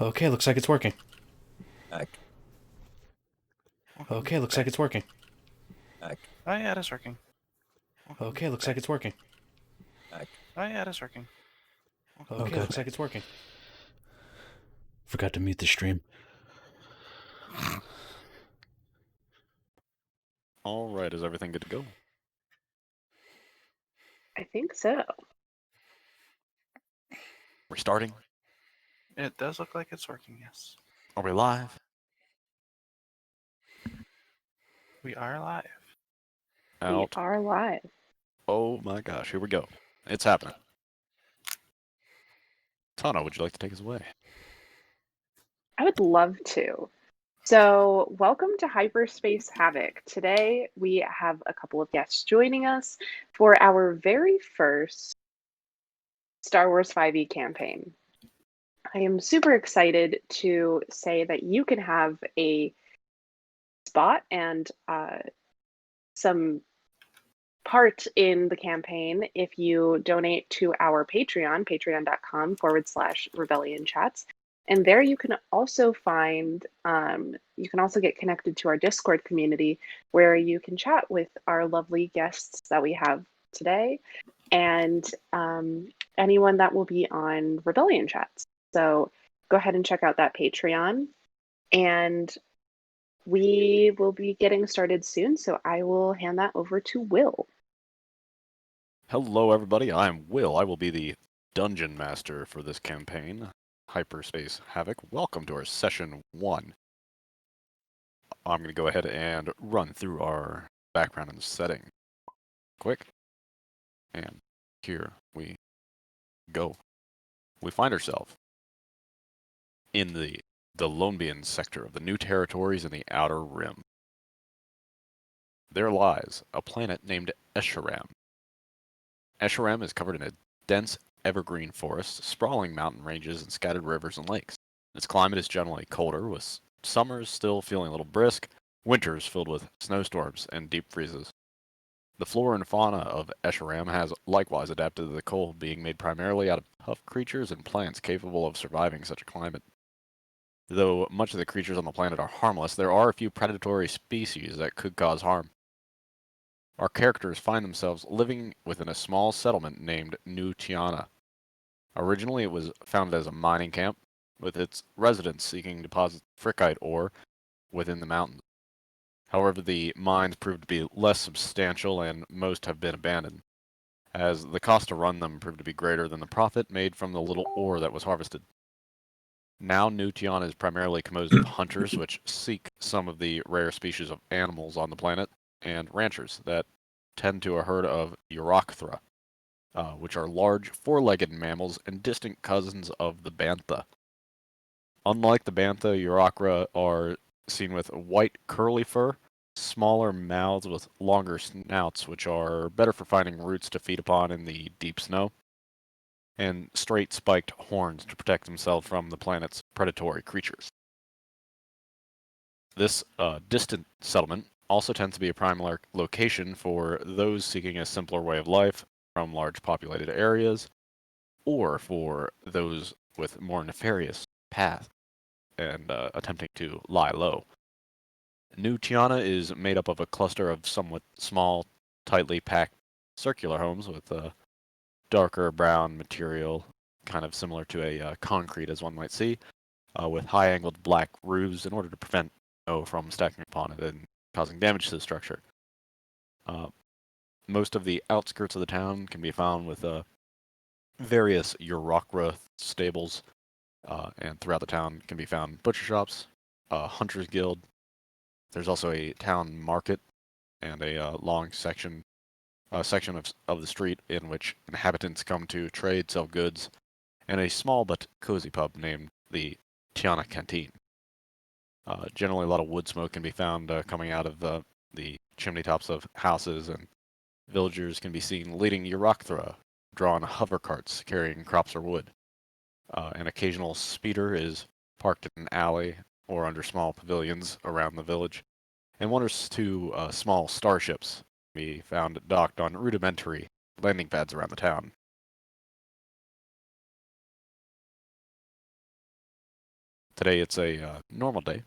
Okay, looks like it's working. Back. Okay, looks like it's working. Back. Oh yeah, it is working. Okay, looks like it's working. Back. Oh yeah, it is working. Okay, looks like it's working. Forgot to mute the stream. All right, is everything good to go? I think so. We're starting. It does look like it's working, yes. Are we live? We are live. We Out. are live. Oh my gosh, here we go. It's happening. Tana, would you like to take us away? I would love to. So, welcome to Hyperspace Havoc. Today, we have a couple of guests joining us for our very first Star Wars 5e campaign. I am super excited to say that you can have a spot and some part in the campaign if you donate to our Patreon, patreon.com/rebellion chats. And there you can also find, you can also get connected to our Discord community where you can chat with our lovely guests that we have today and anyone that will be on Rebellion chats. So go ahead and check out that Patreon. And we will be getting started soon. So I will hand that over to Will. Hello, everybody. I'm Will. I will be the dungeon master for this campaign, Hyperspace Havoc. Welcome to our session 1. I'm going to go ahead and run through our background and setting quick. And here we go. We find ourselves in the Lombian sector of the New Territories in the Outer Rim. There lies a planet named Eshoraam. Eshoraam is covered in a dense evergreen forest, sprawling mountain ranges, and scattered rivers and lakes. Its climate is generally colder, with summers still feeling a little brisk, winters filled with snowstorms and deep freezes. The flora and fauna of Eshoraam has likewise adapted to the cold, being made primarily out of tough creatures and plants capable of surviving such a climate. Though much of the creatures on the planet are harmless, there are a few predatory species that could cause harm. Our characters find themselves living within a small settlement named New Tyhanna. Originally, it was founded as a mining camp, with its residents seeking deposit fricite ore within the mountains. However, the mines proved to be less substantial and most have been abandoned, as the cost to run them proved to be greater than the profit made from the little ore that was harvested. Now, New Tyhanna is primarily composed of hunters, which seek some of the rare species of animals on the planet, and ranchers that tend to a herd of Urochthra, which are large, four-legged mammals and distant cousins of the bantha. Unlike the bantha, Urochthra are seen with white curly fur, smaller mouths with longer snouts, which are better for finding roots to feed upon in the deep snow, and straight spiked horns to protect themselves from the planet's predatory creatures. This distant settlement also tends to be a prime location for those seeking a simpler way of life from large populated areas, or for those with more nefarious paths and attempting to lie low. New Tiana is made up of a cluster of somewhat small, tightly packed circular homes with a darker brown material, kind of similar to a concrete, as one might see, with high-angled black roofs in order to prevent snow from stacking upon it and causing damage to the structure. Most of the outskirts of the town can be found with various Urochthra stables, and throughout the town can be found butcher shops, hunters guild. There's also a town market and a long section of the street in which inhabitants come to trade, sell goods, and a small but cozy pub named the Tiana Canteen. Generally, a lot of wood smoke can be found coming out of the chimney tops of houses, and villagers can be seen leading Urochthra, drawn hover carts carrying crops or wood. An occasional speeder is parked in an alley or under small pavilions around the village, and one or two small starships can be found docked on rudimentary landing pads around the town. Today it's a normal day.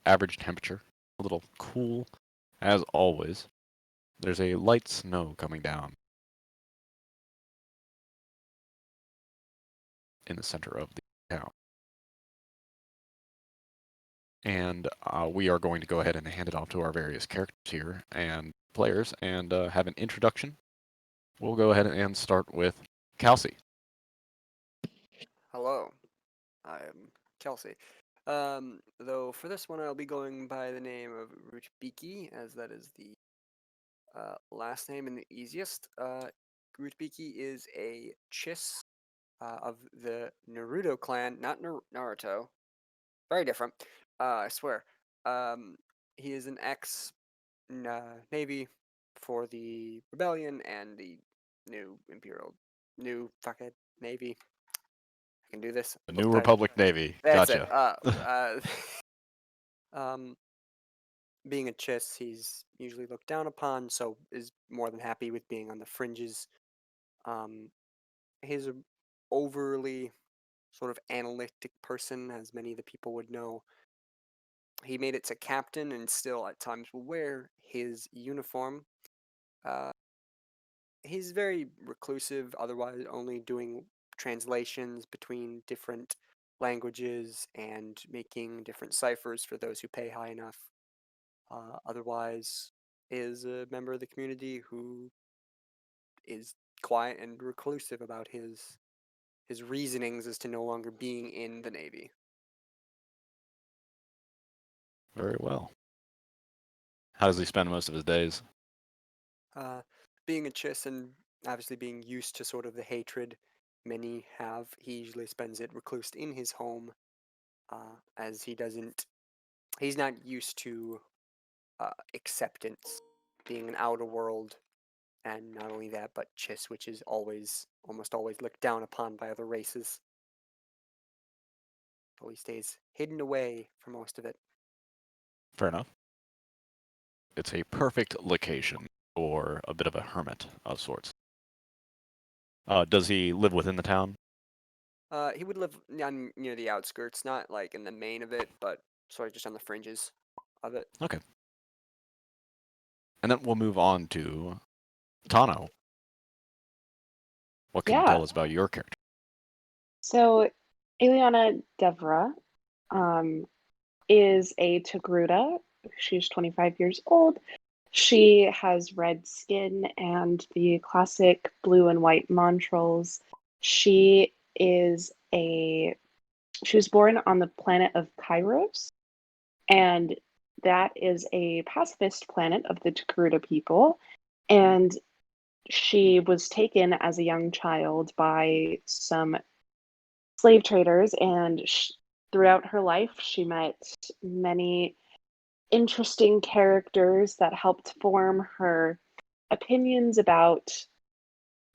Average temperature, a little cool, as always. There's a light snow coming down in the center of the town. And we are going to go ahead and hand it off to our various characters here and players and have an introduction. We'll go ahead and start with Kelsey. Hello, I'm Kelsey. Though for this one, I'll be going by the name of Rutbiki, as that is the last name and the easiest. Rutbiki is a Chiss of the Naruto clan, not Naruto. Very different, I swear. He is an ex-Navy for the Rebellion and the new fucking Navy. I can do this. The New Republic Navy. That's Gotcha. it. Being a Chiss, he's usually looked down upon, so is more than happy with being on the fringes. He's an overly sort of analytic person, as many of the people would know. He made it to captain and still at times will wear his uniform. He's very reclusive, otherwise only doing translations between different languages and making different ciphers for those who pay high enough. Otherwise is a member of the community who is quiet and reclusive about his reasonings as to no longer being in the Navy. Very well. How does he spend most of his days? Being a Chiss and obviously being used to sort of the hatred many have, he usually spends it reclused in his home, as he's not used to acceptance, being an outer world, and not only that, but Chiss, which is almost always looked down upon by other races. So he stays hidden away for most of it. Fair enough. It's a perfect location for a bit of a hermit of sorts. Does he live within the town? He would live near the outskirts, not like in the main of it, but sort of just on the fringes of it. Okay. And then we'll move on to Tano. What can you tell us about your character? So, Ileana Devra is a Togruta. She's 25 years old. She has red skin and the classic blue and white montrals. She was born on the planet of Kairos, and that is a pacifist planet of the Togruta people. And she was taken as a young child by some slave traders, and throughout her life, she met many interesting characters that helped form her opinions about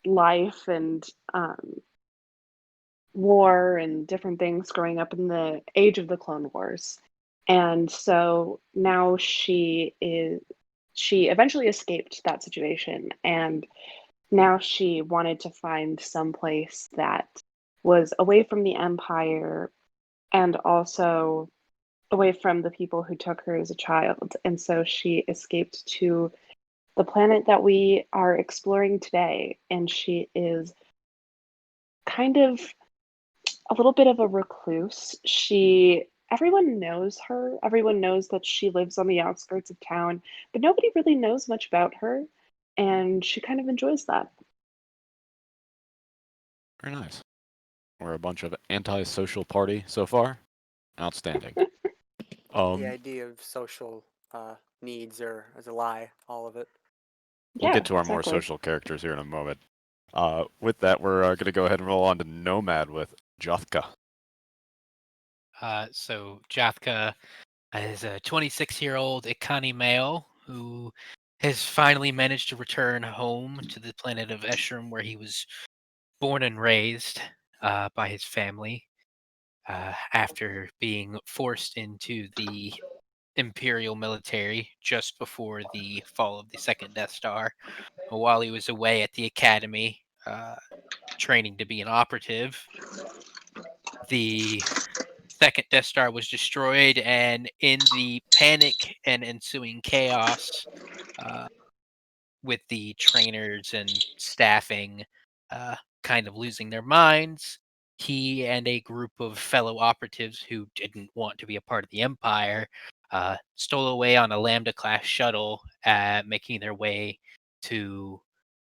life and war and different things growing up in the age of the Clone Wars. And so now she eventually escaped that situation, and now she wanted to find some place that was away from the Empire and also away from the people who took her as a child. And so she escaped to the planet that we are exploring today. And she is kind of a little bit of a recluse. Everyone knows her. Everyone knows that she lives on the outskirts of town, but nobody really knows much about her. And she kind of enjoys that. Very nice. We're a bunch of anti-social party so far. Outstanding. The idea of social needs as a lie, all of it. We'll get to our exactly. more social characters here in a moment. With that, we're going to go ahead and roll on to Nomad with Jothka. So Jothka is a 26-year-old Ikani male who has finally managed to return home to the planet of Eshoraam, where he was born and raised by his family after being forced into the Imperial military just before the fall of the second Death Star. While he was away at the academy training to be an operative, the second Death Star was destroyed, and in the panic and ensuing chaos, uh, with the trainers and staffing kind of losing their minds, he and a group of fellow operatives who didn't want to be a part of the Empire stole away on a Lambda class shuttle, making their way to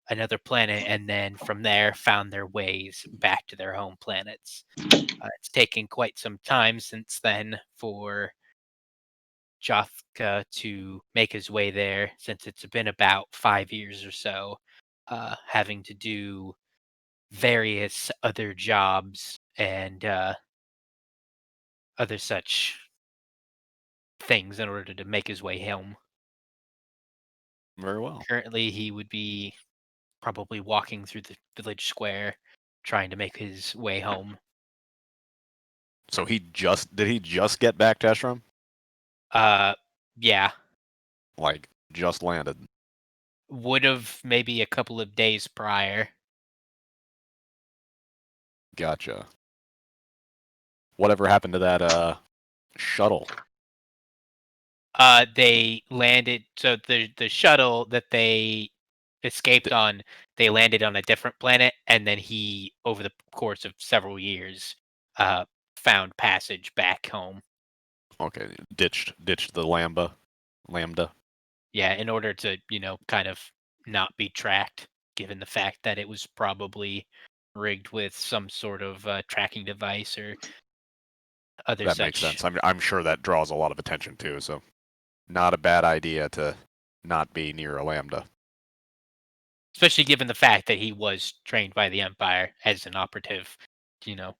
another planet, and then from there found their ways back to their home planets. It's taken quite some time since then for Jothka to make his way there, since it's been about 5 years or so, having to do various other jobs and other such things in order to make his way home. Very well. Currently, he would be probably walking through the village square trying to make his way home. So did he just get back to Eshoraam? Yeah, Like just landed. would have maybe a couple of days prior. Gotcha. Whatever happened to that shuttle? They landed. So the shuttle that they escaped on, they landed on a different planet, and then he, over the course of several years, found passage back home. Okay, ditched the Lambda. Yeah, in order to kind of not be tracked, given the fact that it was probably rigged with some sort of tracking device or other That makes such. sense. I'm sure that draws a lot of attention too. So not a bad idea to not be near a Lambda. Especially given the fact that he was trained by the Empire as an operative, you know,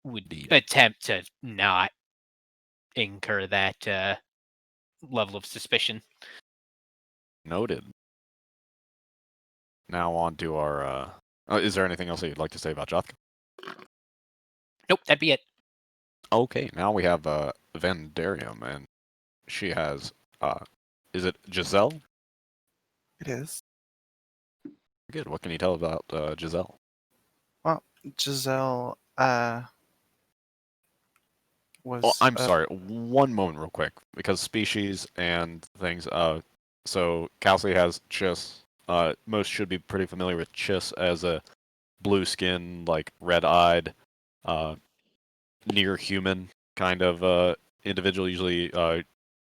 would Indeed. attempt to not incur that level of suspicion. Noted. Now on to our. Is there anything else that you'd like to say about Jothka? Nope, that'd be it. Okay, now we have Vendarium, and she has. Is it Giselle? It is. Good. What can you tell about Giselle? Well, Giselle was. Well, I'm sorry. One moment, real quick, because species and things. So Kelsey has Chiss. Most should be pretty familiar with Chiss as a blue skin, like red-eyed, near human kind of individual. Usually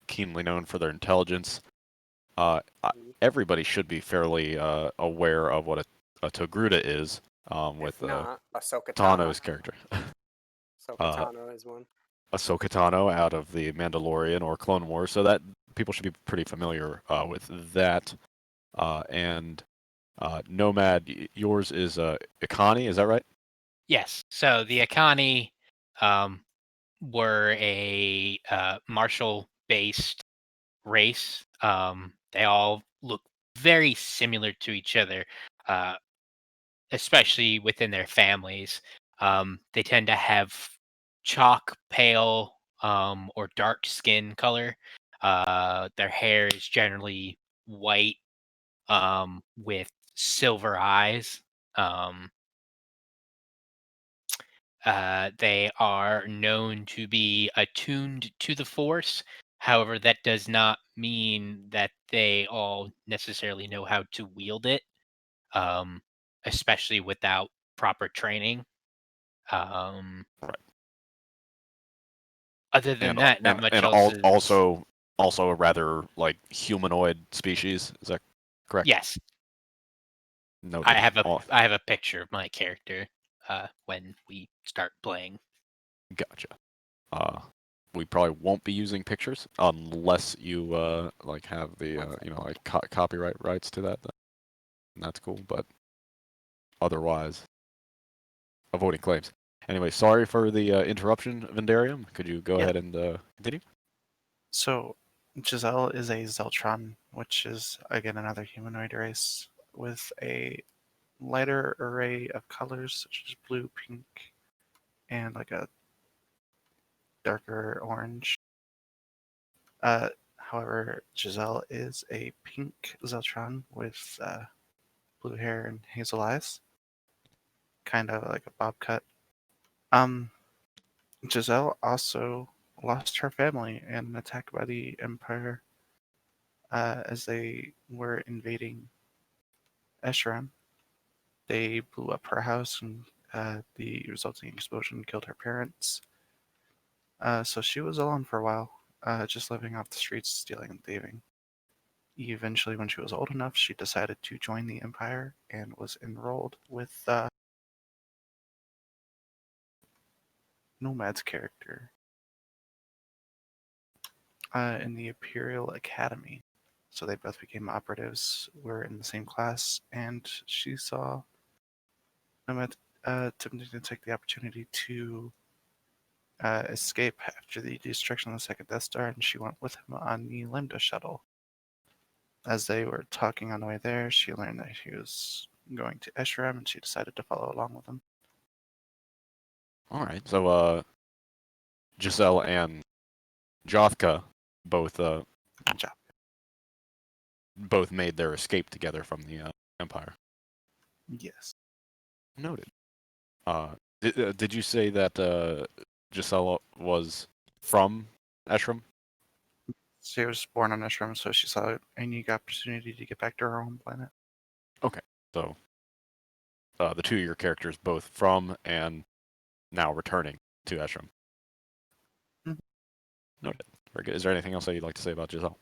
keenly known for their intelligence. Everybody should be fairly aware of what a Togruta is. With If not, Ahsoka Tano's Tano. character. Ahsoka Tano is one. Ahsoka Tano out of the Mandalorian or Clone Wars, so that people should be pretty familiar with that. And Nomad, yours is Ikani, is that right? Yes. So the Akani were a martial-based race. They all look very similar to each other, especially within their families. They tend to have chalk pale or dark skin color. Their hair is generally white with silver eyes. Um, they are known to be attuned to the Force. However, that does not mean that they all necessarily know how to wield it, um, especially without proper training. Right. Other than that, not much and else is. also a rather like humanoid species. Is that correct? Yes, Noted. I have a picture of my character when we start playing. Gotcha. We probably won't be using pictures unless you like have the like copyright rights to that. And that's cool, but otherwise, avoiding claims. Anyway, sorry for the interruption, Vendarium. Could you go Yeah. ahead and continue? So, Giselle is a Zeltron, which is again another humanoid race with a lighter array of colors such as blue, pink, and like a darker orange. However, Giselle is a pink Zeltron with blue hair and hazel eyes, kind of like a bob cut. Um, Giselle also lost her family in an attack by the Empire as they were invading Eshoraam. They blew up her house, and the resulting explosion killed her parents. So she was alone for a while, just living off the streets, stealing and thieving. Eventually, when she was old enough, she decided to join the Empire and was enrolled with Nomad's character in the Imperial Academy. So they both became operatives, were in the same class, and she saw Nomad attempting to take the opportunity to escape after the destruction of the second Death Star, and she went with him on the Lambda shuttle. As they were talking on the way there, she learned that he was going to Eshoraam, and she decided to follow along with him. All right. So, Giselle and Jothka both Good job. both made their escape together from the Empire. Yes. Noted. Did you say that Giselle was from Eshoraam? She was born on Eshoraam, so she saw a unique opportunity to get back to her home planet. Okay. So, the two of your characters both from and now returning to Eshoraam. Mhm. Noted. Very good. Is there anything else that you'd like to say about Giselle?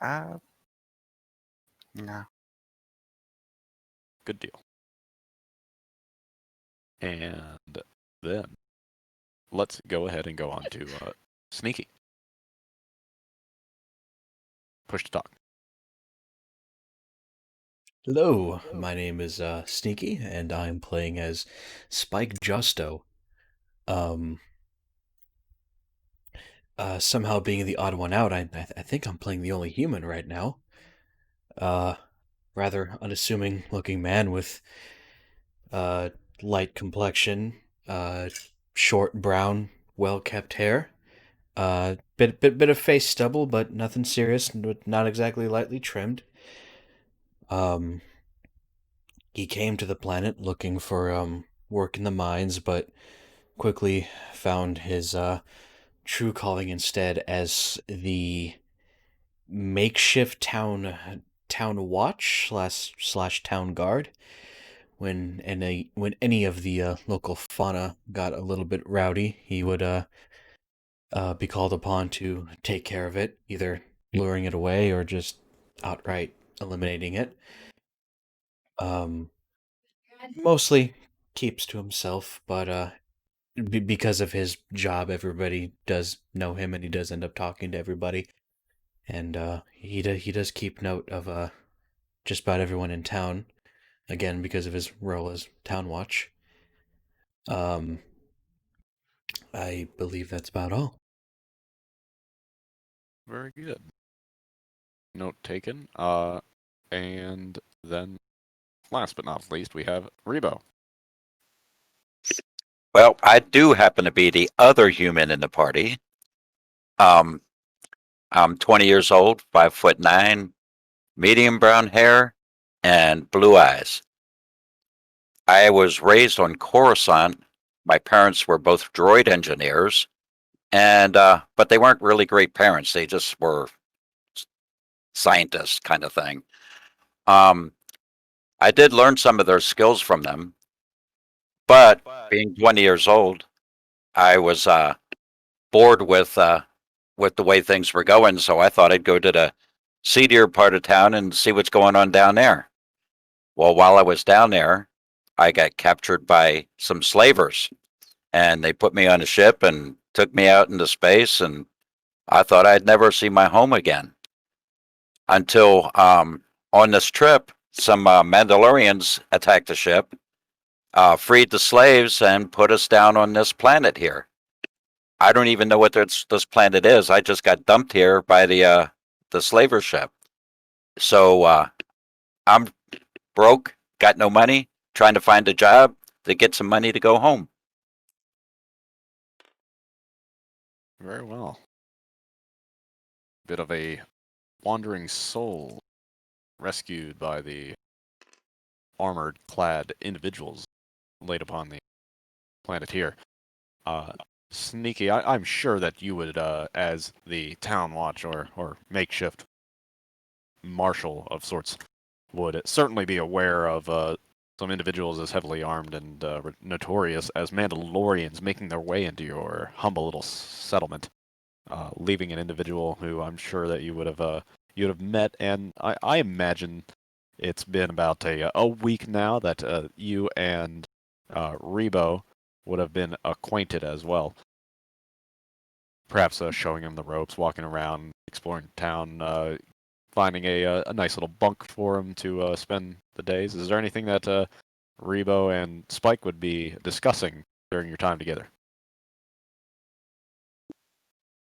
No. Good deal. And then let's go ahead and go on to Sneaky. Push to talk. Hello, my name is Sneaky, and I'm playing as Spike Justo. Somehow being the odd one out, I think I'm playing the only human right now. Rather unassuming looking man with light complexion, short brown, well kept hair. Bit of face stubble, but nothing serious, but not exactly lightly trimmed. He came to the planet looking for work in the mines, but quickly found his true calling instead as the makeshift town watch slash town guard. When any of the local fauna got a little bit rowdy, he would be called upon to take care of it, either luring it away or just outright eliminating it. Mostly keeps to himself, but because of his job, everybody does know him, and he does end up talking to everybody. And he does keep note of just about everyone in town, again because of his role as town watch. I believe that's about all. Very good. Note taken. And then last but not least, we have Rebo. Well, I do happen to be the other human in the party. I'm 20 years old, 5'9", medium brown hair, and blue eyes. I was raised on Coruscant. My parents were both droid engineers, and but they weren't really great parents. They just were scientists kind of thing. I did learn some of their skills from them, but being 20 years old, I was bored with the way things were going, so I thought I'd go to the seedier part of town and see what's going on down there. Well, while I was down there, I got captured by some slavers, and they put me on a ship and took me out into space, and I thought I'd never see my home again. Until on this trip, some Mandalorians attacked the ship, freed the slaves, and put us down on this planet here. I don't even know what this planet is. I just got dumped here by the slaver ship. So I'm broke, got no money, trying to find a job to get some money to go home. Very well. Bit of a wandering soul rescued by the armored clad individuals laid upon the planet here. Sneaky, I'm sure that you would, as the town watch or makeshift marshal of sorts, would certainly be aware of some individuals as heavily armed and notorious as Mandalorians making their way into your humble little settlement, leaving an individual who I'm sure that you would have met, and I imagine it's been about a week now that you and Rebo would have been acquainted as well. Perhaps showing him the ropes, walking around, exploring town, finding a nice little bunk for him to spend the days. Is there anything that Rebo and Spike would be discussing during your time together?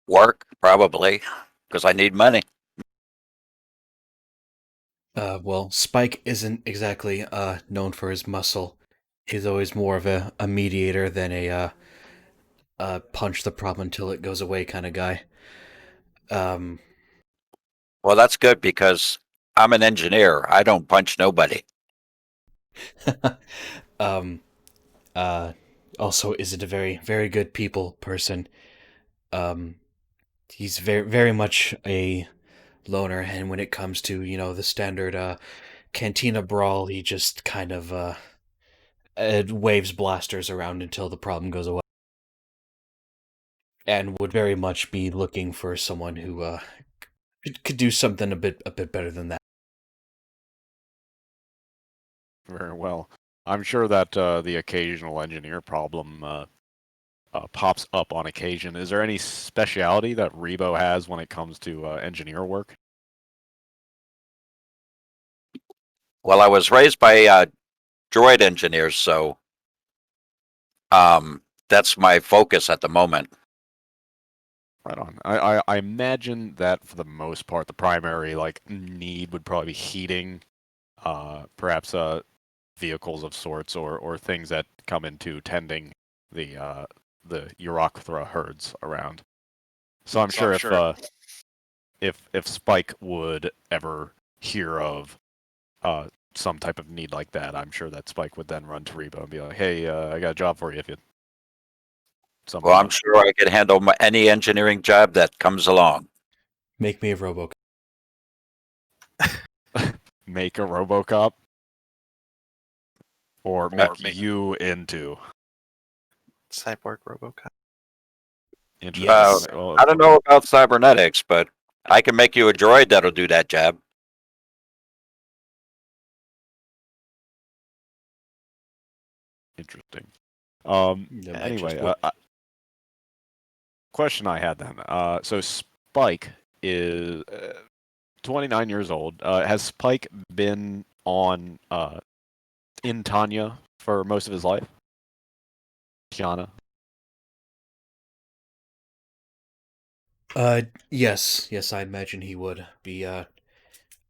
Work, probably, because I need money. Well, Spike isn't exactly known for his muscle. He's always more of a mediator than a punch the problem until it goes away kind of guy. Well, that's good because I'm an engineer. I don't punch nobody. um, also isn't a very, very good people person. He's very much a loner, and when it comes to, the standard cantina brawl, he just kind of waves blasters around until the problem goes away. And would very much be looking for someone who could do something a bit better than that. Very well. I'm sure that the occasional engineer problem pops up on occasion. Is there any speciality that Rebo has when it comes to engineer work? Well, I was raised by droid engineers, so that's my focus at the moment. Right on. I imagine that for the most part, the primary need would probably be heating, perhaps vehicles of sorts, or things that come into tending the Urochthra herds around. So I'm sure if Spike would ever hear of some type of need like that, I'm sure that Spike would then run to Rebo and be like, "Hey, I got a job for you if you." Well, I'm sure I can handle any engineering job that comes along. Make me a Robocop. Make a RoboCop, or make you into Cyborg Robocop. interesting. Yes. I don't know about cybernetics, but I can make you a droid that'll do that job. Interesting. That might Anyway, just work. question I had then. So Spike is 29 years old. Has Spike been on in Tanya for most of his life? Tyhanna? Yes, I imagine he would be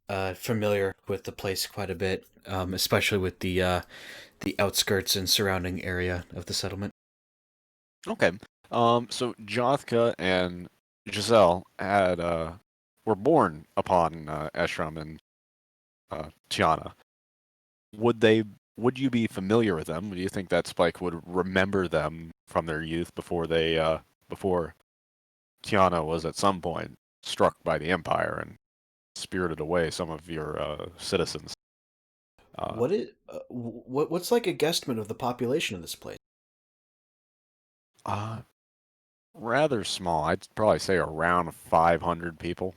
familiar with the place quite a bit, especially with the outskirts and surrounding area of the settlement. Okay. So Jothka and Giselle had were born upon Eshoraam and Tyhanna. Would you be familiar with them? Do you think that Spike would remember them from their youth before Tyhanna was at some point struck by the Empire and spirited away some of your citizens? What's like a guesstimate of the population of this place? Rather small. I'd probably say around 500 people.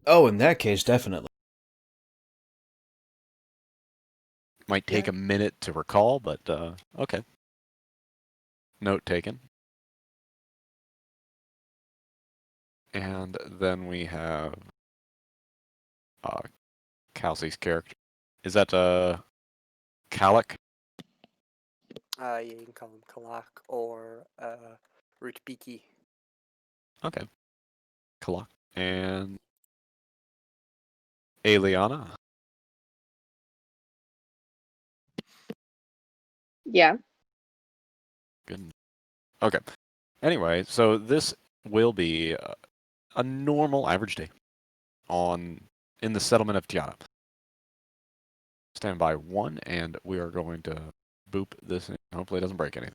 Oh, in that case, definitely. Might take a minute to recall, but okay. Note taken. And then we have Kelsey's character. Is that Kalak? Yeah, you can call him Kalak or Rootbeaky. Okay. Kalak. And Aliana? Yeah. Good. Okay. Anyway, so this will be a normal average day in the settlement of Tyhanna. Stand by 1, and we are going to boop this in. Hopefully it doesn't break anything.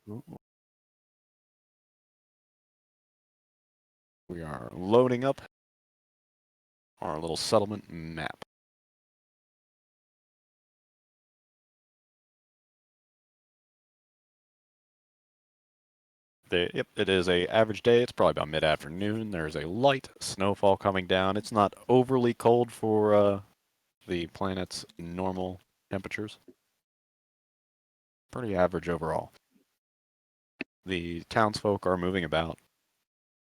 We are loading up our little settlement map. Yep, it is a average day. It's probably about mid-afternoon. There's a light snowfall coming down. It's not overly cold for the planet's normal temperatures. Pretty average overall. The townsfolk are moving about.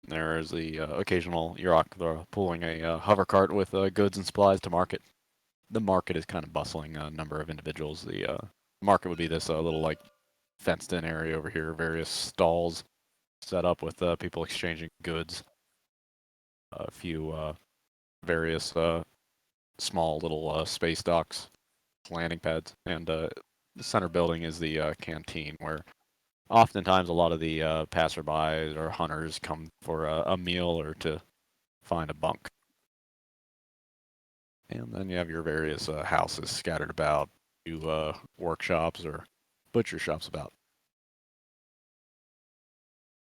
There is the occasional Yurok pulling a hover cart with goods and supplies to market. The market is kind of bustling. A number of individuals. The market would be this little like fenced-in area over here. Various stalls set up with people exchanging goods. A few various small little space docks, landing pads, and the center building is the canteen, where oftentimes a lot of the passerbys or hunters come for a meal or to find a bunk. And then you have your various houses scattered about, to workshops or butcher shops about.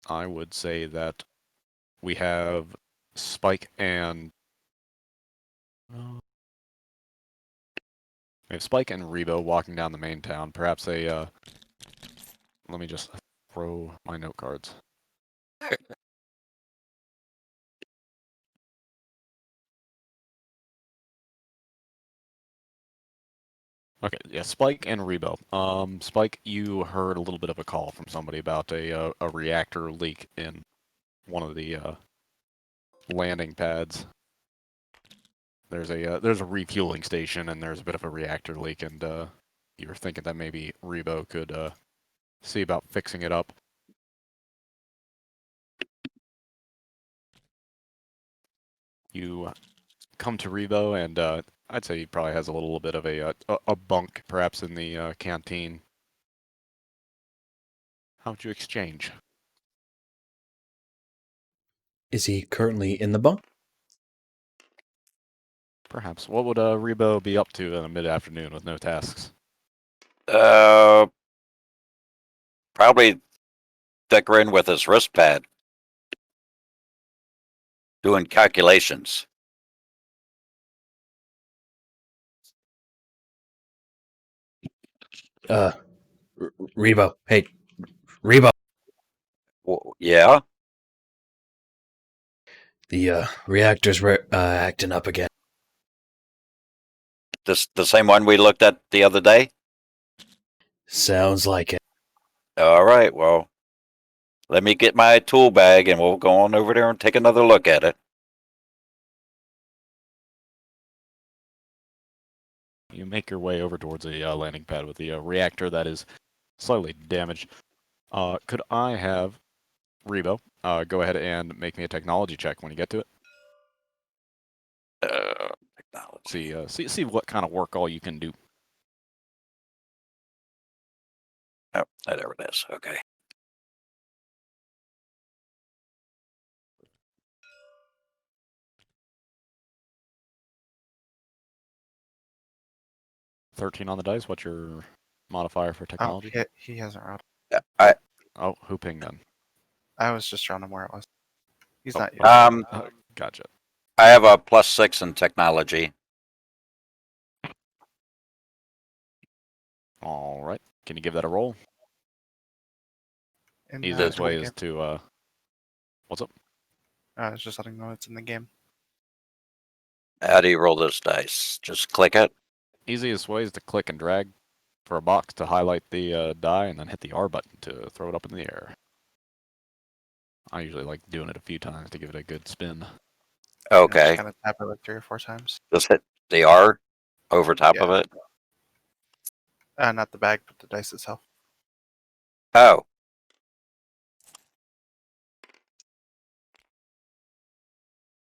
I would say that we have Spike and Rebo walking down the main town. Perhaps a let me just throw my note cards. Okay, yeah, Spike and Rebo. Spike, you heard a little bit of a call from somebody about a reactor leak in one of the landing pads. There's a refueling station, and there's a bit of a reactor leak, and you were thinking that maybe Rebo could see about fixing it up. You come to Rebo, and I'd say he probably has a little bit of a bunk, perhaps in the canteen. How would you exchange? Is he currently in the bunk? Perhaps. What would Rebo be up to in a mid-afternoon with no tasks? Probably dickering with his wrist pad, doing calculations. Rebo. Hey, Rebo. Yeah. The reactor's acting up again. The same one we looked at the other day? Sounds like it. All right, well, let me get my tool bag and we'll go on over there and take another look at it. You make your way over towards a landing pad with the reactor that is slightly damaged. Could I have Rebo go ahead and make me a technology check when you get to it? Technology. See what kind of work all you can do. Oh, there it is. Okay. $13 on the dice. What's your modifier for technology? Oh, he hasn't rolled. Oh, who pinged then? I was just showing him where it was. He's Oh, not here. Gotcha. I have a +6 in technology. All right. Can you give that a roll? In Easiest the way game. is to what's up? I was just letting him know it's in the game. How do you roll this dice? Just click it? Easiest way is to click and drag for a box to highlight the die, and then hit the R button to throw it up in the air. I usually like doing it a few times to give it a good spin. Okay. Just kind of tap it like 3 or 4 times. Just hit the R over top of it? Not the bag, but the dice itself. Oh.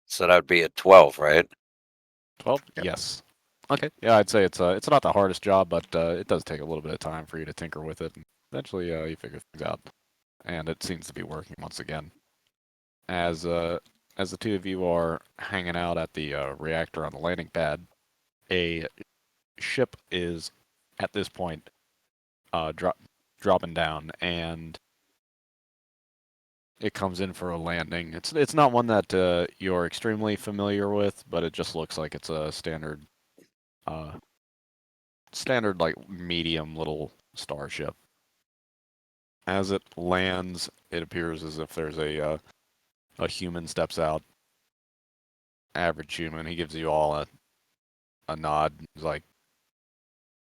So that would be a 12, right? 12? Yep. Yes. Okay. Yeah, I'd say it's not the hardest job, but it does take a little bit of time for you to tinker with it. And eventually, you figure things out, and it seems to be working once again. As the two of you are hanging out at the reactor on the landing pad, a ship is at this point dropping down, and it comes in for a landing. It's not one that you're extremely familiar with, but it just looks like it's a standard like medium little starship. As it lands, it appears as if there's a human steps out. Average human. He gives you all a nod. He's like,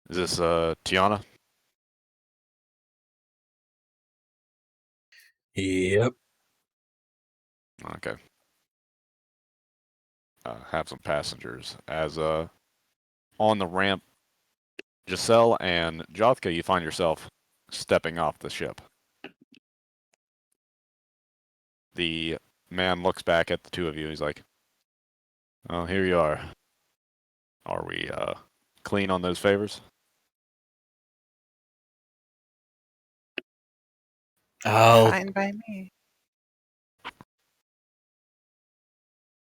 "Is this Tyhanna?" Yep. Okay. Have some passengers. As on the ramp, Giselle and Jothka, you find yourself stepping off the ship. The man looks back at the two of you. He's like, "Oh, here you are. Are we clean on those favors?" I'll Fine by me.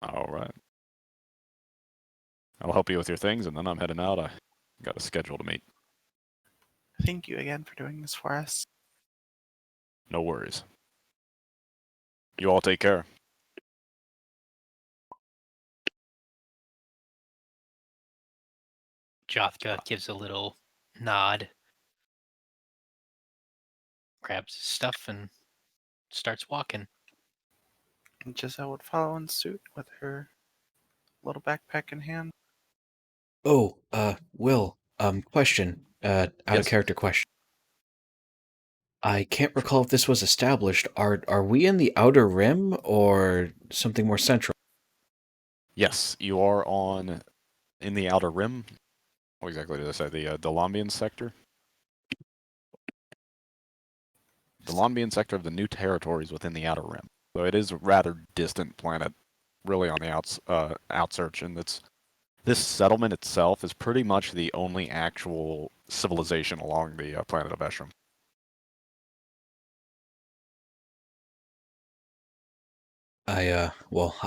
All right. I'll help you with your things, and then I'm heading out. I got a schedule to meet. Thank you again for doing this for us. No worries. You all take care. Jothka gives a little nod, grabs his stuff, and starts walking. And Giselle would follow in suit with her little backpack in hand. Oh, Will, question. Out of Yes. character question. I can't recall if this was established. Are we in the outer rim or something more central? Yes, you are in the outer rim. What exactly did I say? The Delombian sector? The Delombian sector of the new territories within the outer rim. So it is a rather distant planet, really on the outsearch, and this settlement itself is pretty much the only actual civilization along the planet of Eshoraam. I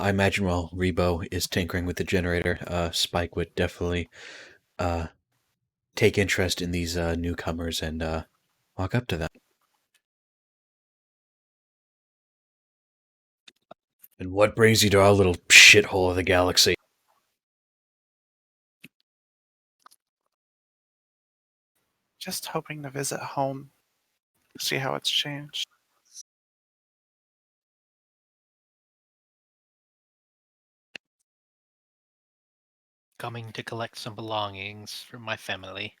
imagine while Rebo is tinkering with the generator, Spike would definitely, take interest in these, newcomers and, walk up to them. And what brings you to our little shithole of the galaxy? Just hoping to visit home, see how it's changed. Coming to collect some belongings from my family.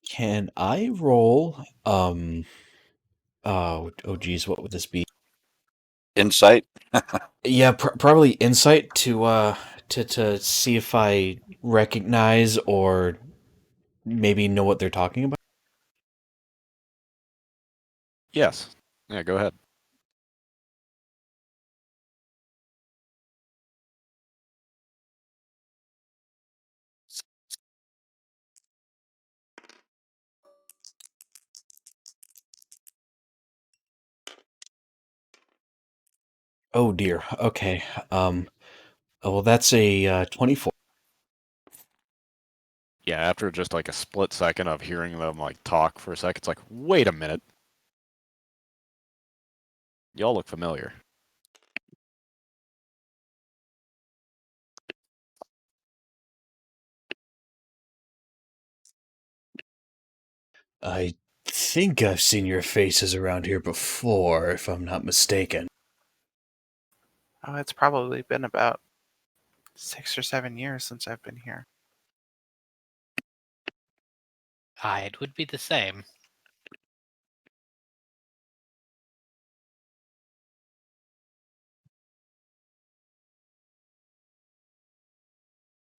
Can I roll, oh geez, what would this be? Insight. Yeah, probably insight to see if I recognize or maybe know what they're talking about. Yes. Yeah, go ahead. Oh dear. Okay. Well, that's a 24. Yeah, after just like a split second of hearing them like talk for a second, it's like, wait a minute. Y'all look familiar. I think I've seen your faces around here before, if I'm not mistaken. Oh, it's probably been about 6 or 7 years since I've been here. It would be the same.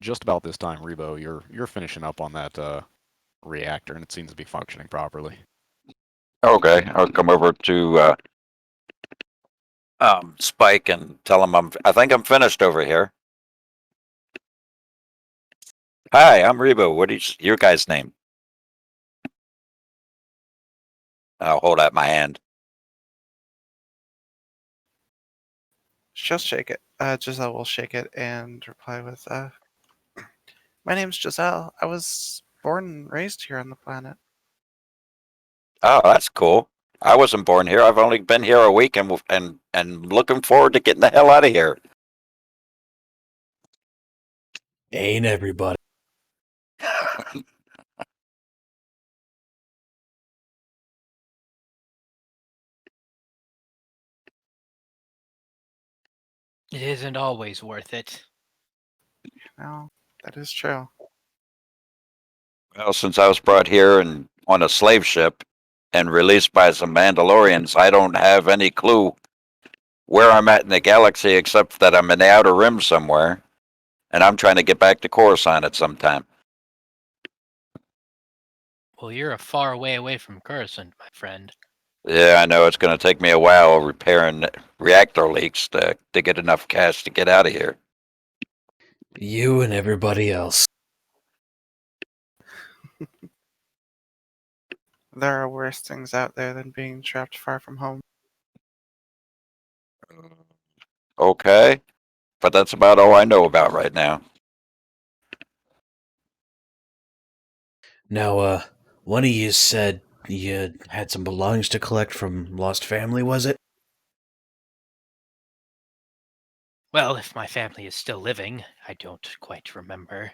Just about this time, Rebo, you're finishing up on that reactor, and it seems to be functioning properly. Okay, I'll come over to Spike and tell him I think I'm finished over here. Hi, I'm Rebo. What is your guy's name? I'll hold out my hand. She'll shake it. Giselle will shake it and reply with, "My name's Giselle. I was born and raised here on the planet. Oh, that's cool. I wasn't born here. I've only been here a week and looking forward to getting the hell out of here. Ain't everybody. It isn't always worth it. No, that is true. Well, since I was brought here and on a slave ship and released by some Mandalorians, I don't have any clue where I'm at in the galaxy except that I'm in the outer rim somewhere, and I'm trying to get back to Coruscant at some time. Well, you're a far way away from Coruscant, my friend. Yeah, I know it's going to take me a while repairing reactor leaks to get enough cash to get out of here. You and everybody else. There are worse things out there than being trapped far from home. Okay, but that's about all I know about right now. Now, one of you said you had some belongings to collect from lost family, was it? Well, if my family is still living, I don't quite remember.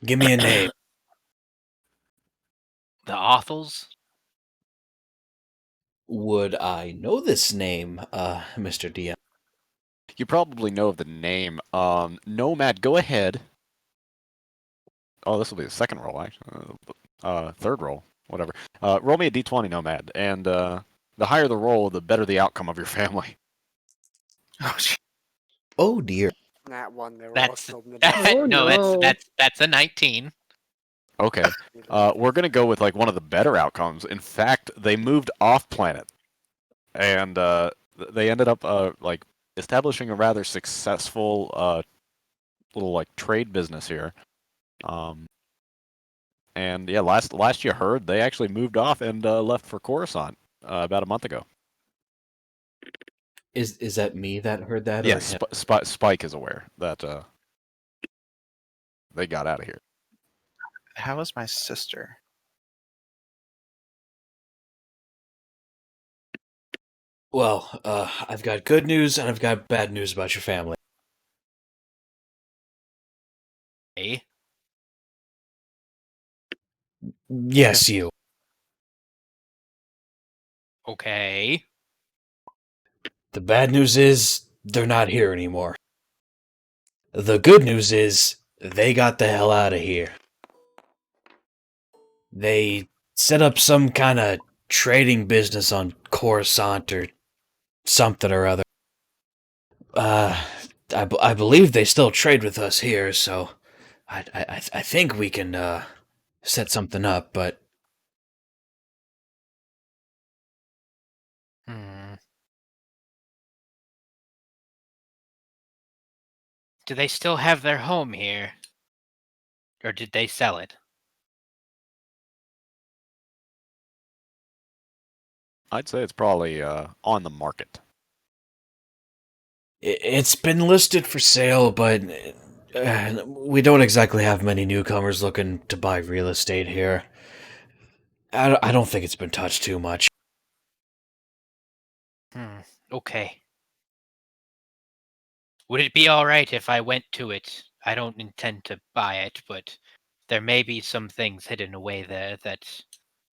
Give me a name. The Othels? Would I know this name, Mr. DM? You probably know the name. Nomad, go ahead. Oh, this will be the second roll, actually. Third roll, whatever. Roll me a d20, Nomad, and the higher the roll, the better the outcome of your family. Oh, Oh dear. That one, they were all That's killed in the death. Oh, no, no. that's a 19. Okay. We're gonna go with like one of the better outcomes. In fact, they moved off planet, and they ended up like establishing a rather successful little like trade business here. And yeah, last you heard, they actually moved off and left for Coruscant about a month ago. Is that me that heard that? Yes, Or him? Spike is aware that they got out of here. how is my sister? Well, I've got good news and I've got bad news about your family. Eh? Yes, you. Okay. The bad news is they're not here anymore. The good news is they got the hell out of here. They set up some kind of trading business on Coruscant or something or other. I believe they still trade with us here, so I think we can set something up, but Hmm. Do they still have their home here? Or did they sell it? I'd say it's probably on the market. it's been listed for sale, but we don't exactly have many newcomers looking to buy real estate here. I don't think it's been touched too much. Okay. Would it be alright if I went to it? I don't intend to buy it, but there may be some things hidden away there that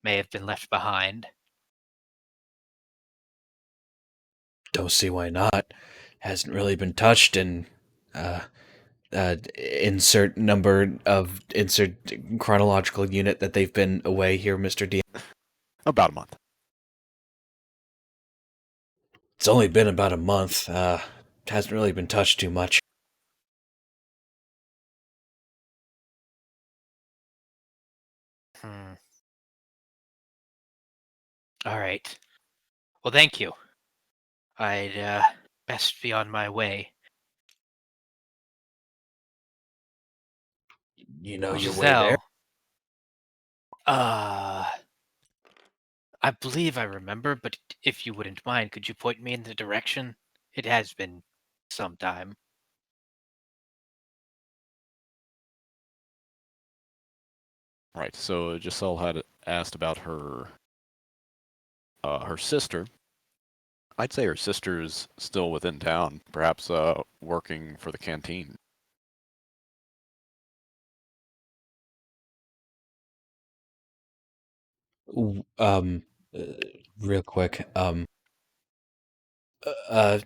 may have been left behind. Don't see why not. Hasn't really been touched in insert chronological unit that they've been away here, Mr. D. About a month. It's only been about a month. Hasn't really been touched too much. Alright. Well, thank you. I'd best be on my way. You know Well, your way there? Giselle, I believe I remember, but if you wouldn't mind, could you point me in the direction? It has been some time. Right. So Giselle had asked about her sister. I'd say her sister's still within town, perhaps working for the canteen. Uh, real quick,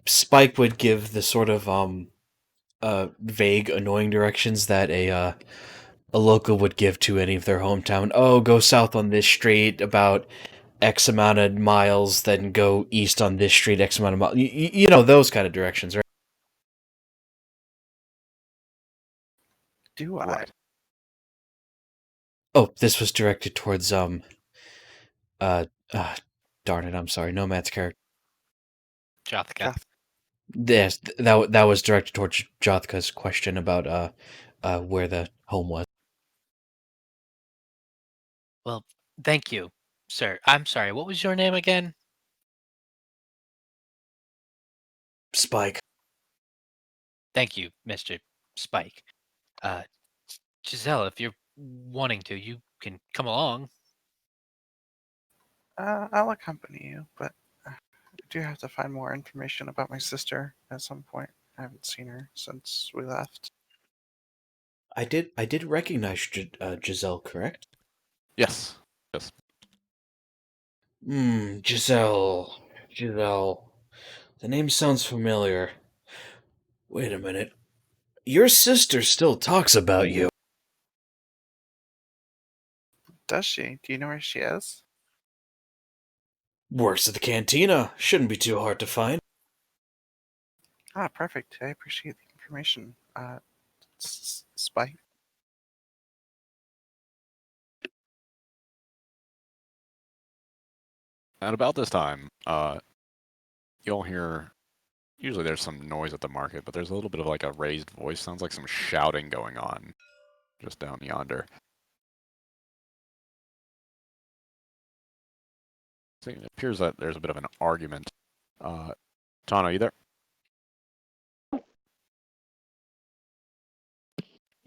Spike would give the sort of vague, annoying directions that a local would give to any of their hometown. Oh, go south on this street about X amount of miles, then go east on this street X amount of miles. You know those kind of directions, right? Do I? Right. Oh, this was directed towards uh, uh darn it, I'm sorry, Nomad's character. Jothka. Joth- Yes, that was directed towards Jothka's question about where the home was. Well, thank you, sir. I'm sorry. What was your name again? Spike. Thank you, Mr. Spike. Uh, Giselle, if you're wanting to, you can come along. I'll accompany you, but I do have to find more information about my sister at some point. I haven't seen her since we left. I did recognize Giselle, correct? Yes. Yes. Giselle. Giselle. The name sounds familiar. Wait a minute. Your sister still talks about you. Does she? Do you know where she is? Works at the cantina. Shouldn't be too hard to find. Ah, perfect. I appreciate the information. Spike. At about this time, you'll hear. Usually there's some noise at the market, but there's a little bit of like a raised voice. Sounds like some shouting going on just down yonder. So it appears that there's a bit of an argument. Tana, you there?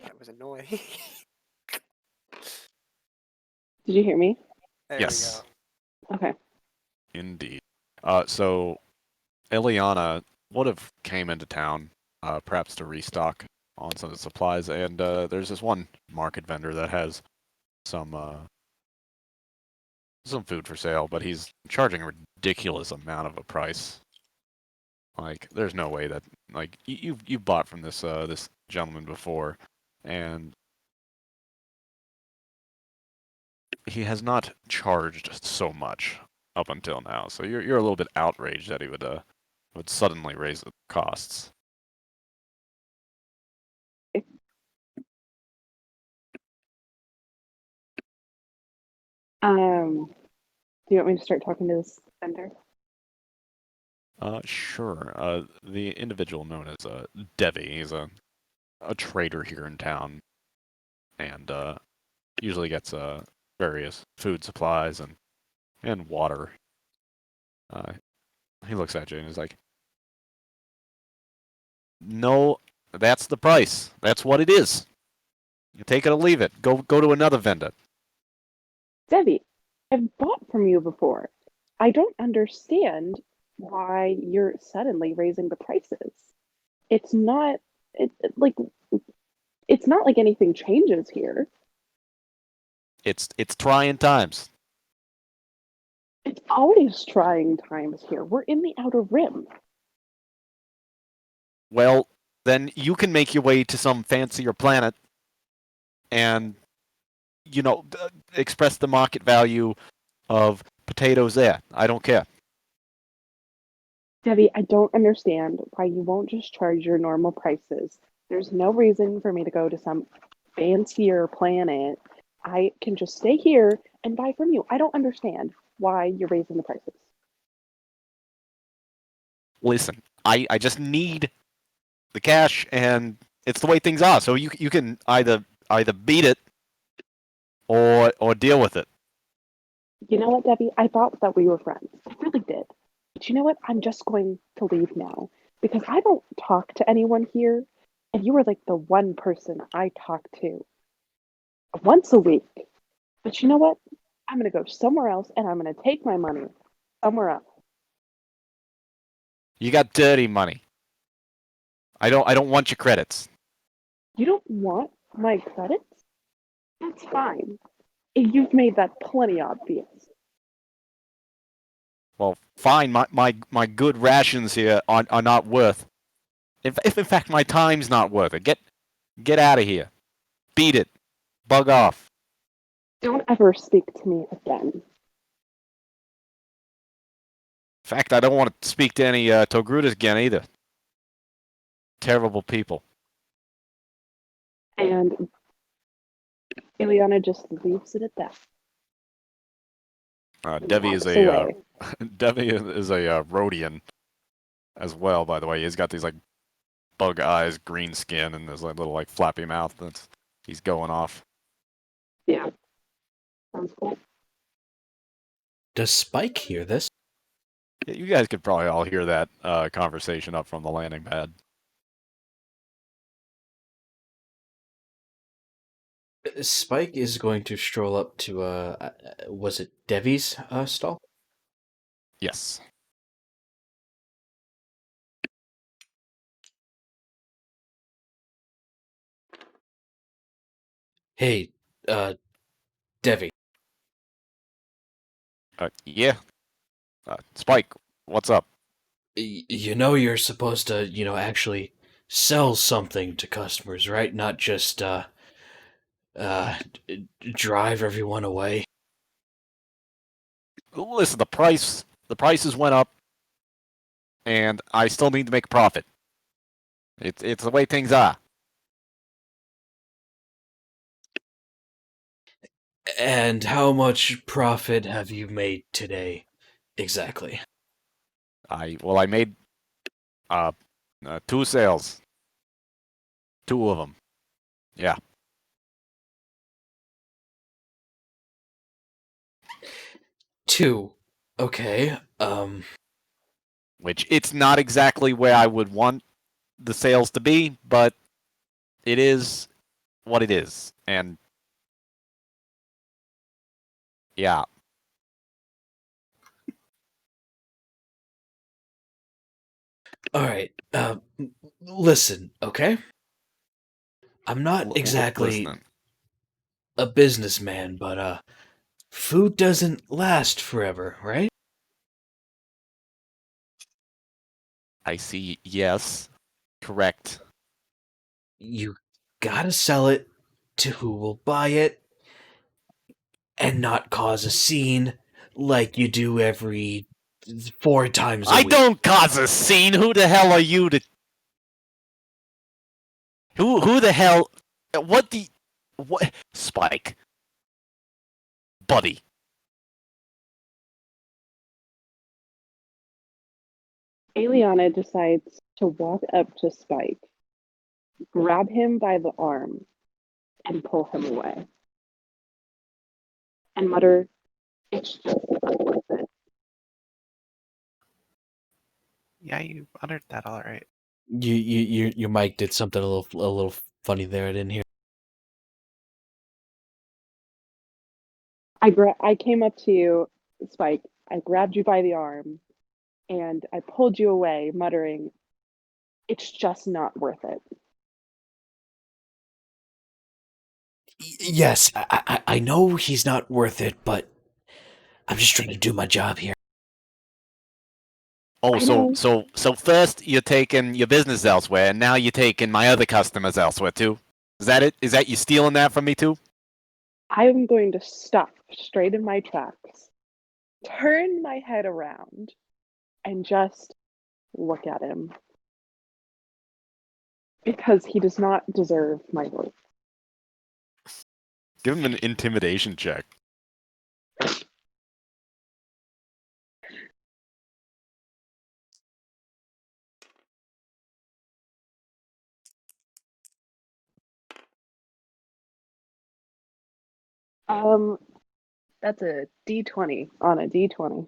That was annoying. Did you hear me? There Yes. we Okay. Indeed. So Eliana would have came into town, perhaps to restock on some of the supplies, and there's this one market vendor that has some food for sale, but he's charging a ridiculous amount of a price. Like, there's no way that like you've bought from this this gentleman before, and he has not charged so much up until now. So you're a little bit outraged that he would suddenly raise the costs. Do you want me to start talking to this vendor? Sure. The individual known as Devi, he's a trader here in town, and usually gets various food supplies and water. He looks at you and he's like, "No, that's the price. That's what it is. You take it or leave it. Go to another vendor." Debbie, I've bought from you before. I don't understand why you're suddenly raising the prices. It's not like it's not like anything changes here. It's trying times. It's always trying times here. We're in the Outer Rim. Well, then you can make your way to some fancier planet and, express the market value of potatoes there. I don't care. Debbie, I don't understand why you won't just charge your normal prices. There's no reason for me to go to some fancier planet. I can just stay here and buy from you. I don't understand why you're raising the prices. Listen, I just need the cash, and it's the way things are. So you can either beat it or deal with it. You know what, Debbie? I thought that we were friends. I really did. But you know what? I'm just going to leave now because I don't talk to anyone here, and you are like the one person I talk to once a week. But you know what? I'm going to go somewhere else and I'm going to take my money somewhere else. You got dirty money. I don't want your credits. You don't want my credits? That's fine. You've made that plenty obvious. Well, fine. My good rations here are not worth. If in fact my time's not worth it, get out of here. Beat it. Bug off. Don't ever speak to me again. In fact, I don't want to speak to any Togrutas again either. Terrible people. And Ileana just leaves it at that. Devi Walks is a away. Devi is a Rhodian as well. By the way, he's got these like bug eyes, green skin, and this like, little like flappy mouth. He's going off. Yeah. Sounds cool. Does Spike hear this? Yeah, you guys could probably all hear that conversation up from the landing pad. Spike is going to stroll up to, was it Devi's stall? Yes. Hey, Devi. Yeah. Spike, what's up? You know you're supposed to, actually sell something to customers, right? Not just, drive everyone away. Listen, the prices went up, and I still need to make a profit. It's the way things are. And how much profit have you made today, exactly? I made 2 sales. 2 of them. Yeah. Two. Okay, Which it's not exactly where I would want the sales to be, but it is what it is. And yeah. alright, listen, okay? I'm not exactly Listening. a businessman, but, food doesn't last forever, right? I see. Yes. Correct. You gotta sell it to who will buy it, and not cause a scene like you do every 4 times a I week. don't cause a scene. Who the hell are you to? Who the hell? What? Spike, buddy. Aliana decides to walk up to Spike, grab him by the arm, and pull him away. And mutter, "It's just not worth it." Yeah, you uttered that all right. Your mic did something a little funny there. I didn't hear. I came up to you, Spike. I grabbed you by the arm, and I pulled you away, muttering, "It's just not worth it." Yes, I know he's not worth it, but I'm just trying to do my job here. Oh, I know. so first you're taking your business elsewhere, and now you're taking my other customers elsewhere too. Is that it? Is that you stealing that from me too? I'm going to stop straight in my tracks, turn my head around, and just look at him. Because he does not deserve my vote. Give him an intimidation check. That's a D20 on a D20.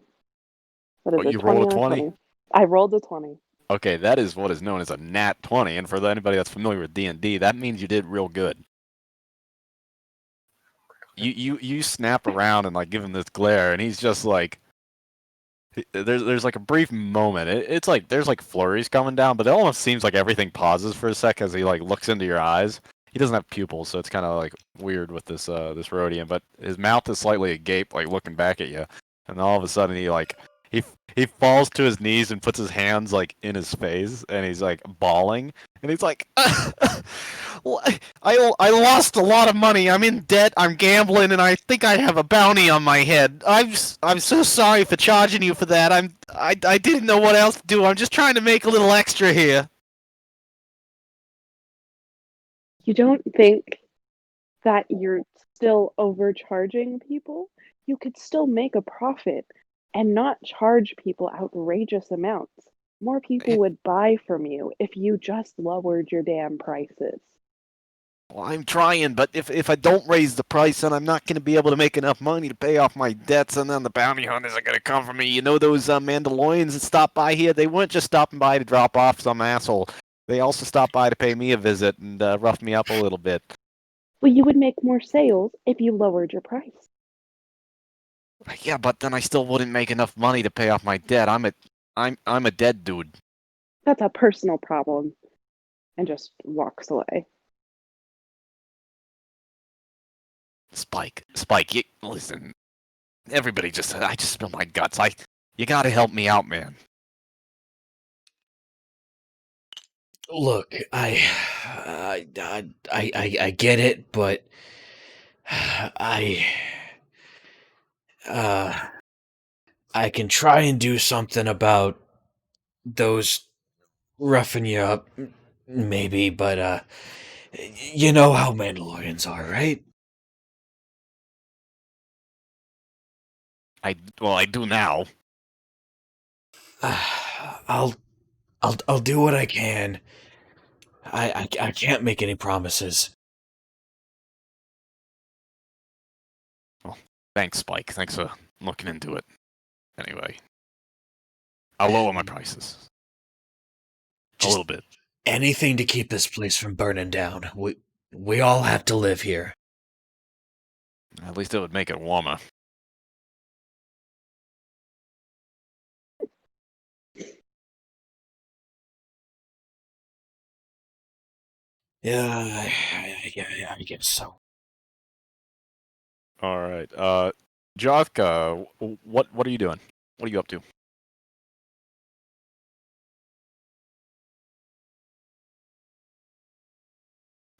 That is What, a you 20 rolled a on a 20? 20. I rolled a 20. Okay, that is what is known as a nat 20, and for anybody that's familiar with D&D, that means you did real good. you snap around and like give him this glare, and he's just like, there's like a brief moment. It's like there's like flurries coming down, but it almost seems like everything pauses for a sec as he like looks into your eyes. He doesn't have pupils, so it's kind of like weird with this Rhodian, but his mouth is slightly agape, like looking back at you, and all of a sudden he falls to his knees and puts his hands like in his face, and he's like bawling, and he's like, I lost a lot of money. I'm in debt. I'm gambling, and I think I have a bounty on my head. I'm so sorry for charging you for that. I didn't know what else to do. I'm just trying to make a little extra here. You don't think that you're still overcharging people? You could still make a profit and not charge people outrageous amounts. More people would buy from you if you just lowered your damn prices. Well, I'm trying, but if I don't raise the price, then I'm not going to be able to make enough money to pay off my debts, and then the bounty hunters are going to come for me. You know those Mandalorians that stopped by here? They weren't just stopping by to drop off some asshole. They also stopped by to pay me a visit and rough me up a little bit. Well, you would make more sales if you lowered your price. Yeah, but then I still wouldn't make enough money to pay off my debt. I'm a dead dude. That's a personal problem. And just walks away. Spike, listen. Everybody I just spilled my guts. You gotta help me out, man. Look, I get it, but uh, I can try and do something about those roughing you up, maybe, but you know how Mandalorians are, right? I do now. I'll do what I can. I can't make any promises. Well, thanks, Spike. Thanks for looking into it. Anyway, I'll lower my prices a little bit. Anything to keep this place from burning down. We all have to live here. At least it would make it warmer. Yeah, I guess so. All right, Jothka, what are you doing? What are you up to?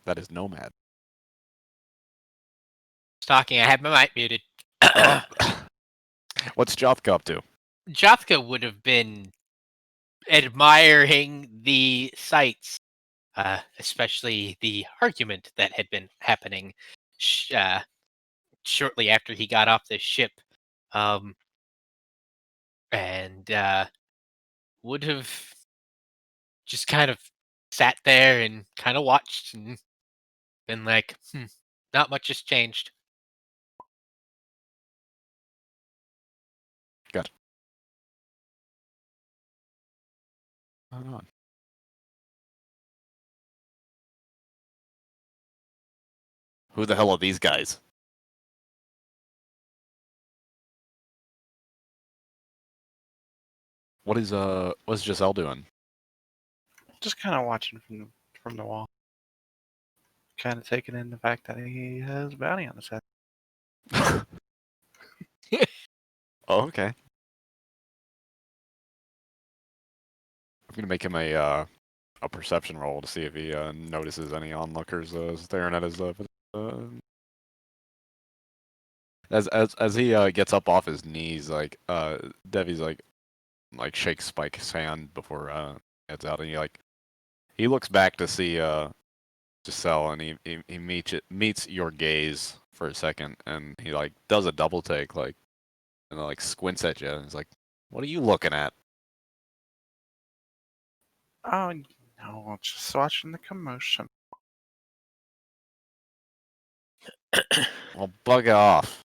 That is Nomad. Talking, I have my mic muted. What's Jothka up to? Jothka would have been admiring the sights, especially the argument that had been happening shortly after he got off the ship, and would have just kind of sat there and kind of watched and been like, not much has changed. Good. Hold on. Who the hell are these guys? What's Giselle doing? Just kind of watching from the wall. Kind of taking in the fact that he has a bounty on his head. Oh, okay. I'm gonna make him a perception roll to see if he notices any onlookers staring at his. As he gets up off his knees, like Devi's like shakes Spike's hand before heads out, and he looks back to see Giselle, and he meets your gaze for a second, and he like does a double take, like, and like squints at you, and he's like, "What are you looking at?" Oh no, just watching the commotion. Well, bug off.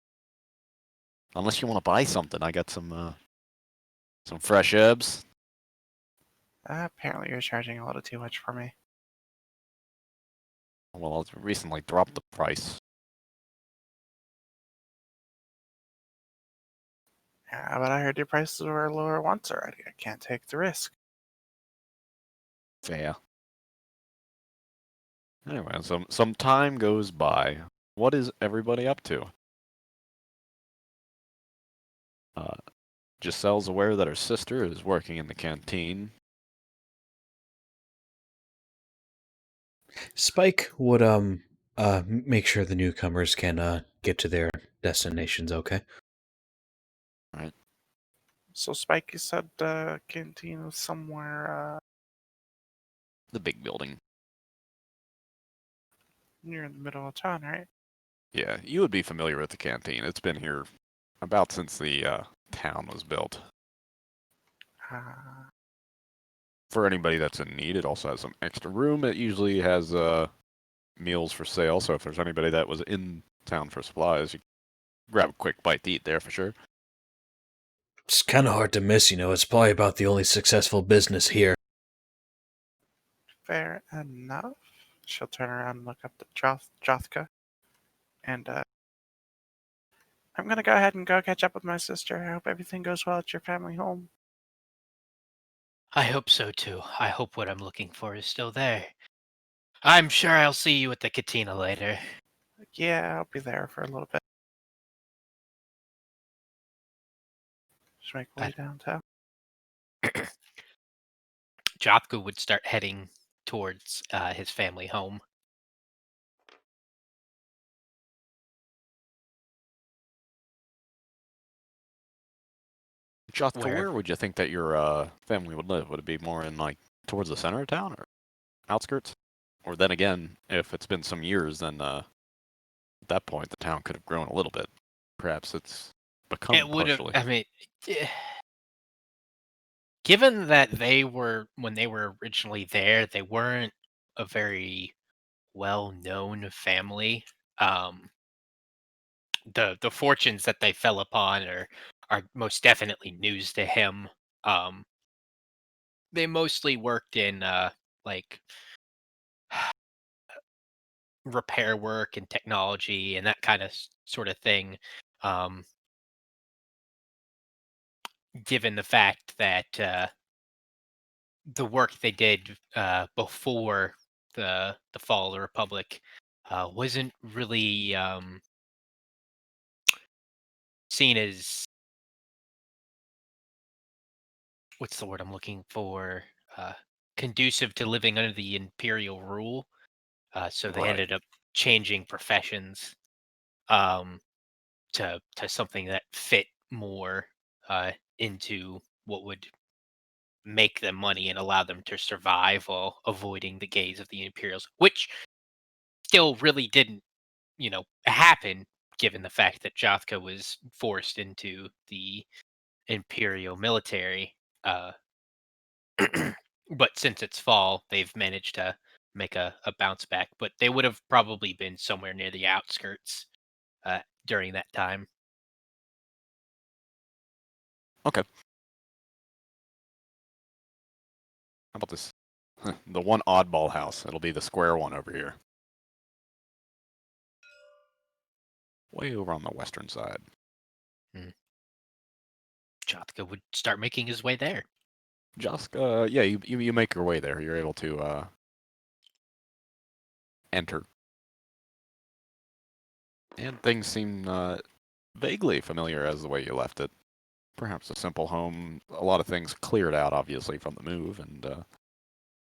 Unless you want to buy something, I got some fresh herbs. Apparently, you're charging a little too much for me. Well, I've recently dropped the price. Yeah, but I heard your prices were lower once already. I can't take the risk. Fair. Anyway, some time goes by. What is everybody up to? Giselle's aware that her sister is working in the canteen. Spike would make sure the newcomers can get to their destinations. Okay. Right. So Spike, you said canteen was somewhere The big building. near in the middle of town, right? Yeah, you would be familiar with the canteen. It's been here about since the town was built. Uh, For anybody that's in need, it also has some extra room. It usually has meals for sale, so if there's anybody that was in town for supplies, you grab a quick bite to eat there for sure. It's kind of hard to miss, you know. It's probably about the only successful business here. fair enough. She'll turn around and look up the Jothka. And I'm gonna go ahead and go catch up with my sister. I hope everything goes well at your family home. I hope so too. I hope what I'm looking for is still there. I'm sure I'll see you at the Katina later. Yeah, I'll be there for a little bit. Just make my way downtown. Jothka would start heading towards his family home. Jothka, where would you think that your family would live? Would it be more in like towards the center of town or outskirts? Or then again, if it's been some years, then at that point the town could have grown a little bit. Perhaps it's become It would have. partially. I mean, given that when they were originally there, they weren't a very well-known family. The fortunes that they fell upon are most definitely news to him. They mostly worked in like repair work and technology and that kind of sort of thing. Um, given the fact that the work they did before the fall of the Republic wasn't really seen as what's the word I'm looking for? Uh, conducive to living under the imperial rule. So they Right. ended up changing professions um, to something that fit more into what would make them money and allow them to survive while avoiding the gaze of the Imperials, which still really didn't, happen given the fact that Jothka was forced into the Imperial military. Uh, but since its fall, they've managed to make a bounce back. But they would have probably been somewhere near the outskirts during that time. Okay. How about this? The one oddball house. It'll be the square one over here. Way over on the western side. Jothka would start making his way there. Just, yeah, you make your way there. You're able to enter. And things seem vaguely familiar as the way you left it. Perhaps a simple home. A lot of things cleared out, obviously, from the move, and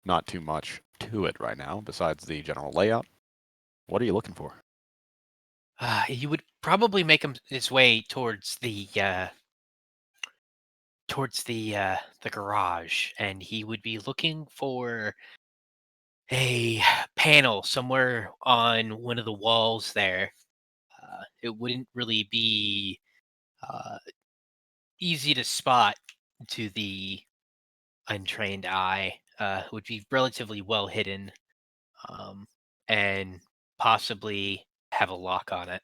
not too much to it right now, besides the general layout. What are you looking for? He would probably make his way towards the garage, and he would be looking for a panel somewhere on one of the walls there. It wouldn't really be uh, easy to spot to the untrained eye. It would be relatively well hidden, um, and possibly have a lock on it.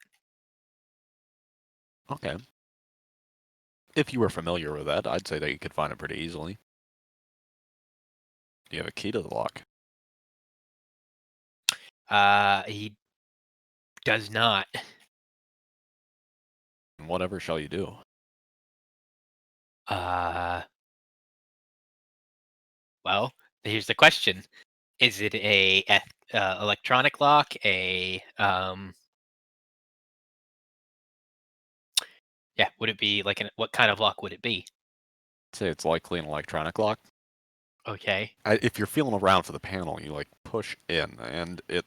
Okay. If you were familiar with that, I'd say that you could find it pretty easily. Do you have a key to the lock? He does not. And whatever shall you do? Uh, well, here's the question: Is it a electronic lock? Yeah, would it be like what kind of lock would it be? I'd say it's likely an electronic lock. Okay. If you're feeling around for the panel, you like push in, and it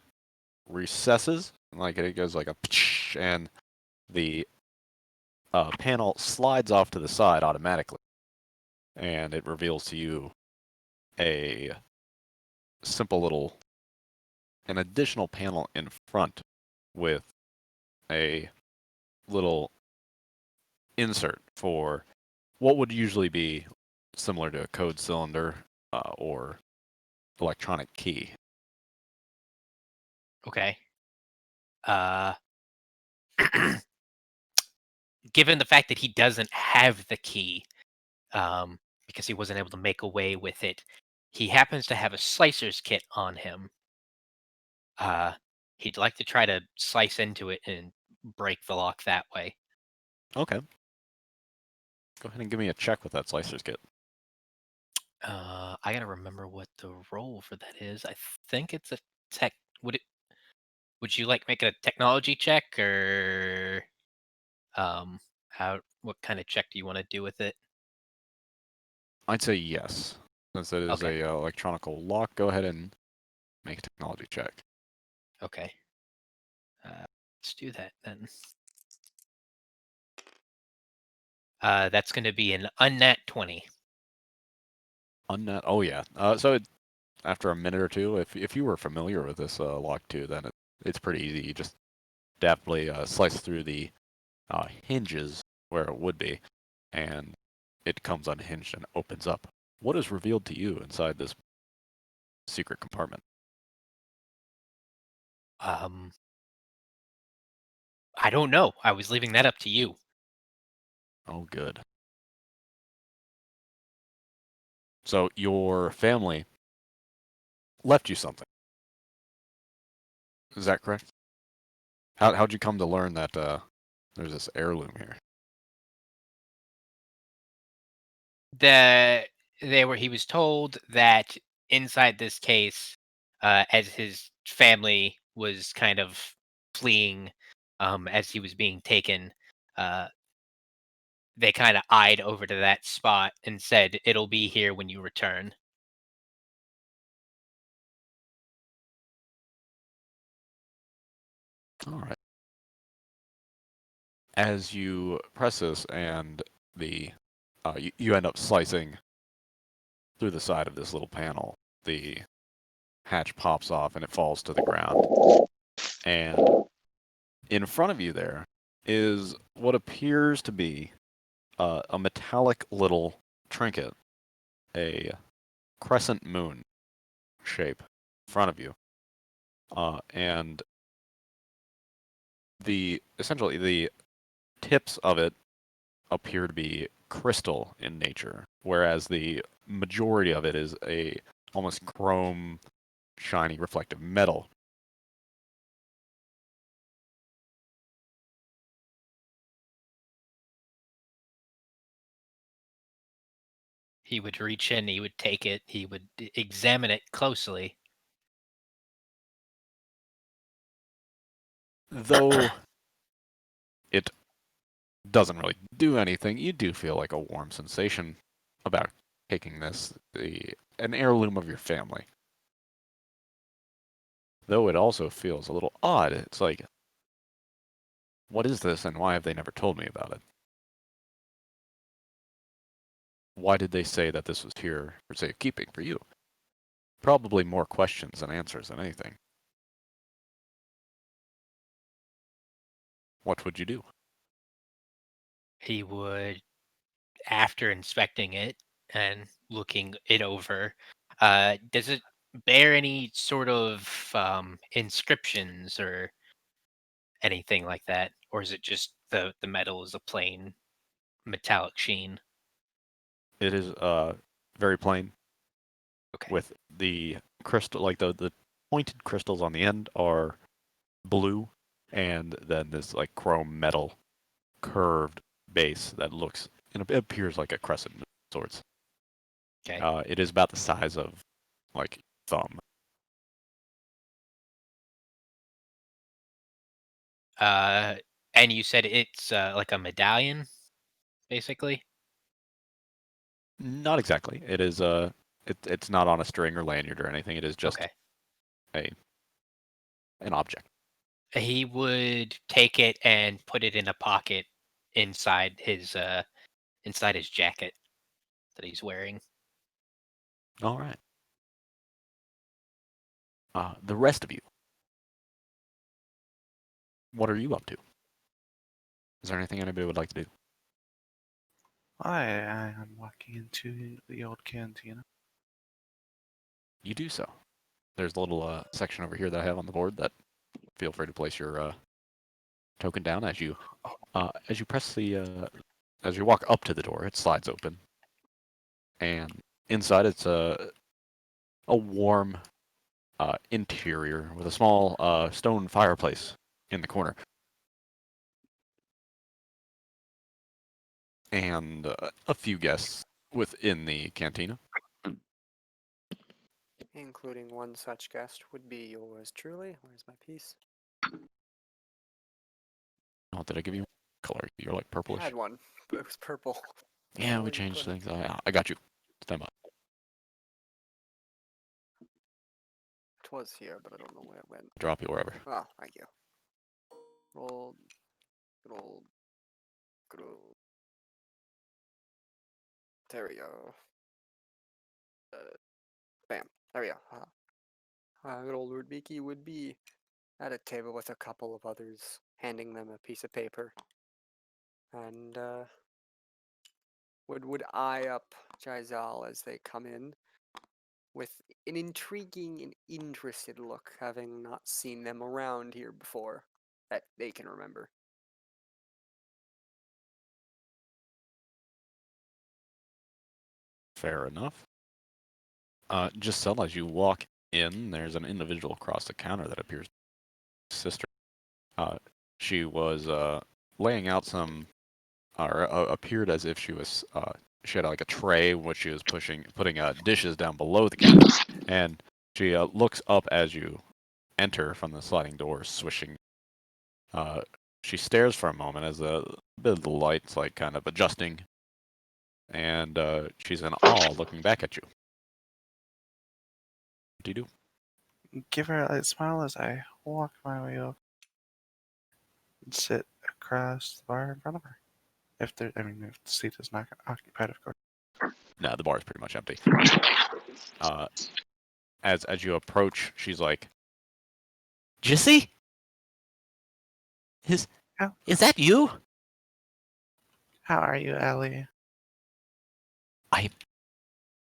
recesses, like it goes like a, and the panel slides off to the side automatically, and it reveals to you a simple little, an additional panel in front with a little insert for what would usually be similar to a code cylinder or electronic key. Okay. Given the fact that he doesn't have the key, because he wasn't able to make away with it, he happens to have a slicer's kit on him. He'd like to try to slice into it and break the lock that way. Okay. Go ahead and give me a check with that slicer's kit. I gotta remember what the roll for that is. I think it's a tech. Would you like make a technology check or how? What kind of check do you want to do with it? I'd say yes. Since it is Okay. a electronical lock, go ahead and make a technology check. Okay. Let's do that then. That's going to be an unnat 20. Unnat. Oh yeah. After a minute or two, if you were familiar with this lock too, then it's pretty easy. You just deftly slice through the hinges where it would be, and it comes unhinged and opens up. What is revealed to you inside this secret compartment? I don't know. I was leaving that up to you. Oh, good. So your family left you something. Is that correct? How'd you come to learn that there's this heirloom here? He was told that inside this case, as his family was kind of fleeing, as he was being taken, uh, they kind of eyed over to that spot and said, "It'll be here when you return." All right. As you press this and the you end up slicing through the side of this little panel, the hatch pops off and it falls to the ground. And in front of you there is what appears to be a metallic little trinket, a crescent moon shape in front of you. And essentially the tips of it appear to be crystal in nature, whereas the majority of it is a almost chrome, shiny, reflective metal. He would reach in, he would take it, he would examine it closely. Though it doesn't really do anything, you do feel like a warm sensation about taking this, an heirloom of your family. Though it also feels a little odd. It's like, what is this and why have they never told me about it? Why did they say that this was here for safekeeping for you? Probably more questions than answers than anything. What would you do? He would, after inspecting it and looking it over, does it bear any sort of inscriptions or anything like that, or is it just the metal is a plain metallic sheen? It is very plain Okay. with the crystal, like the pointed crystals on the end are blue, and then this like chrome metal curved base that looks it appears like a crescent of sorts. Okay. It is about the size of like thumb. And you said it's like a medallion, basically. Not exactly. It is it's not on a string or lanyard or anything. It is just Okay. an object. He would take it and put it in a pocket inside his jacket that he's wearing. All right. The rest of you, what are you up to? Is there anything anybody would like to do? I am walking into the old cantina. You do so. There's a little section over here that I have on the board that feel free to place your token down as you press the as you walk up to the door. It slides open, and inside it's a warm interior with a small stone fireplace in the corner, and a few guests within the cantina. Including one such guest would be yours truly. Where's my piece? Oh, did I give you color? You're like I purplish. had one, but it was purple. Yeah, we Where'd you changed put it? things. I got you. Stand by. It was here, but I don't know where it went. Drop you wherever. Ah, thank you. Roll. Good old. Good old. There we go. Bam. There we go. Good old Rudbiki would be at a table with a couple of others, handing them a piece of paper. And would eye up Jaizal as they come in with an intriguing and interested look, having not seen them around here before that they can remember. Fair enough. Just so as you walk in, there's an individual across the counter that appears sister. She was laying out some, or appeared as if she was she had like a tray in which she was putting dishes down below the counter, and she looks up as you enter from the sliding door, swishing. She stares for a moment as a bit of the light's like kind of adjusting, and she's in awe, looking back at you. What do you do? Give her a light smile as I walk my way up and sit across the bar in front of her. If the seat is not occupied, of course. No, the bar is pretty much empty. As you approach, she's like, "Jissy, is that you?" How are you, Ellie?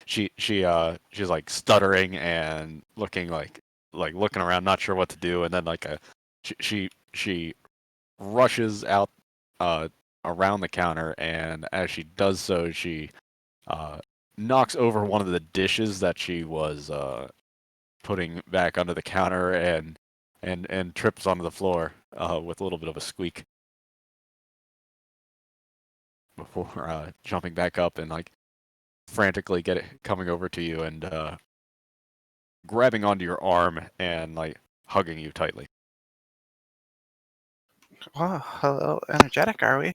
She's like stuttering and looking like looking around, not sure what to do, and then like she rushes out around the counter, and as she does so, she knocks over one of the dishes that she was putting back under the counter, and trips onto the floor with a little bit of a squeak before jumping back up and like frantically coming over to you and grabbing onto your arm and like hugging you tightly. Well, hello, energetic, are we?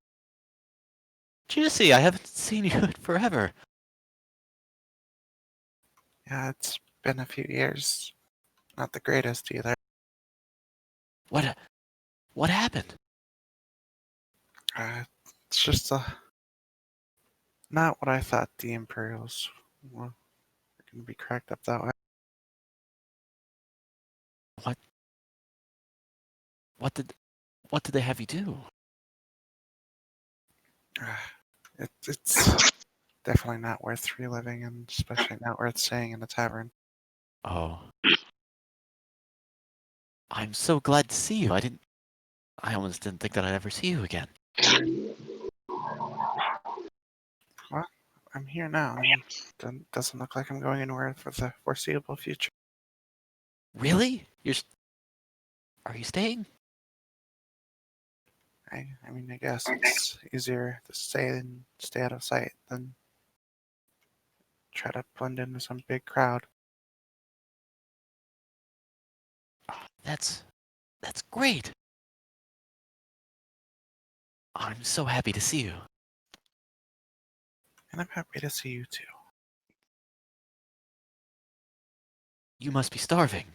Jissy, I haven't seen you in forever. Yeah, it's been a few years. Not the greatest either. What happened? It's just not what I thought the Imperials were going to be cracked up that way. What did they have you do? It's definitely not worth reliving, and especially not worth saying in a tavern. Oh. I'm so glad to see you. I almost didn't think that I'd ever see you again. Well, I'm here now, and doesn't look like I'm going anywhere for the foreseeable future. Really? Are you staying? I mean, I guess it's easier to stay out of sight than try to blend into some big crowd. That's great. I'm so happy to see you. And I'm happy to see you too. You must be starving.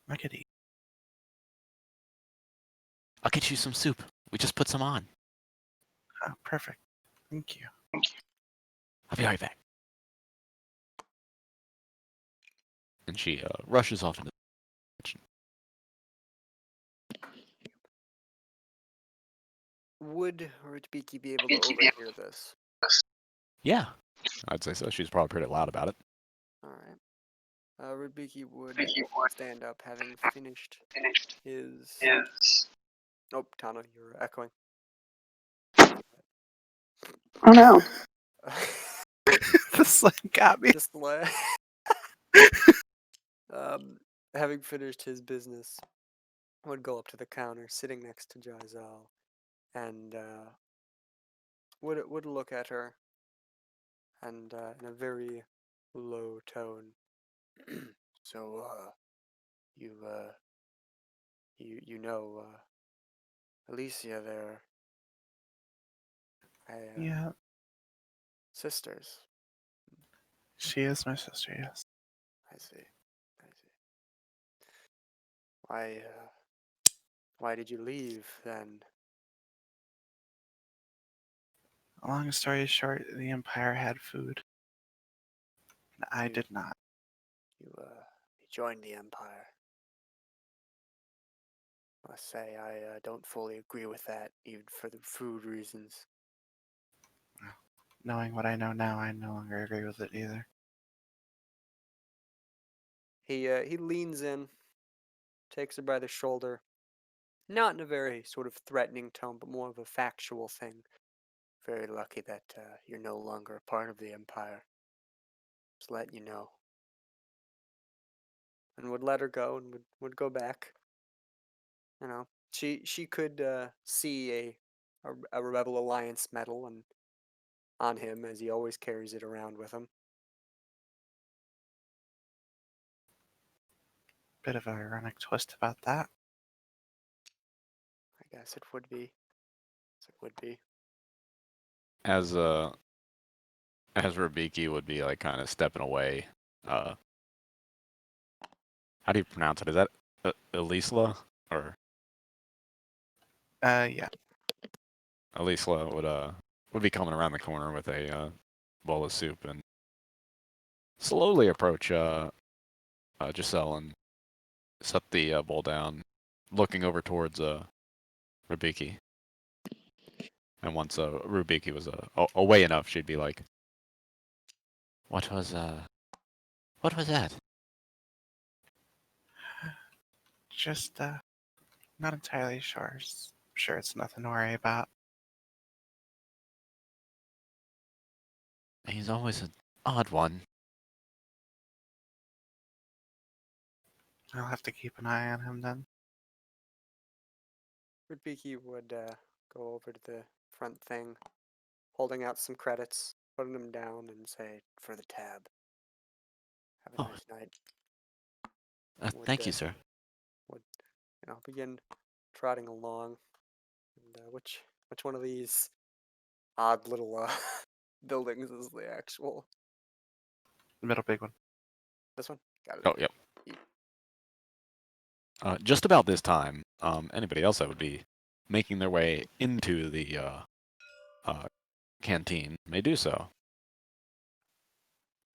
I could eat. I'll get you some soup. We just put some on. Oh, perfect. Thank you. I'll be right back. And she rushes off into the kitchen. Would Rutbiki be able to overhear this? Yeah, I'd say so. She's probably pretty loud about it. All right. Rutbiki would stand up, having finished his. Oh, Tana, you're echoing. Oh no. The sling got me. Just having finished his business, would go up to the counter, sitting next to Jazal, and would look at her, and in a very low tone. So, you know, Alicia there. Yeah, Sisters. she is my sister, yes. I see. Why did you leave then? Long story short, the Empire had food. And I You- did not. You joined the Empire. I must say, I don't fully agree with that, even for the food reasons. Knowing what I know now, I no longer agree with it either. He leans in, takes her by the shoulder, not in a very sort of threatening tone, but more of a factual thing. Very lucky that you're no longer a part of the Empire. Just letting you know. And would let her go and would go back. You know, she could see a Rebel Alliance medal and on him, as he always carries it around with him. Bit of an ironic twist about that. I guess it would be. It would be. As Rabiki would be like kind of stepping away. How do you pronounce it? Is that Elisla or Yeah. Elisla would be coming around the corner with a bowl of soup and slowly approach Giselle and set the bowl down, looking over towards Rubiki. And once Rubiki was away enough, she'd be like, What was that? Just, not entirely sure. Sure it's nothing to worry about. He's always an odd one. I'll have to keep an eye on him then. Rudbiki would go over to the front thing, holding out some credits, putting them down, and say, "For the tab. Have a Oh. nice night." Thank you, sir. Would begin trotting along. And which one of these odd little buildings is the actual? The middle big one. This one. Got it. Oh, yep. Just about this time, anybody else that would be making their way into the canteen may do so.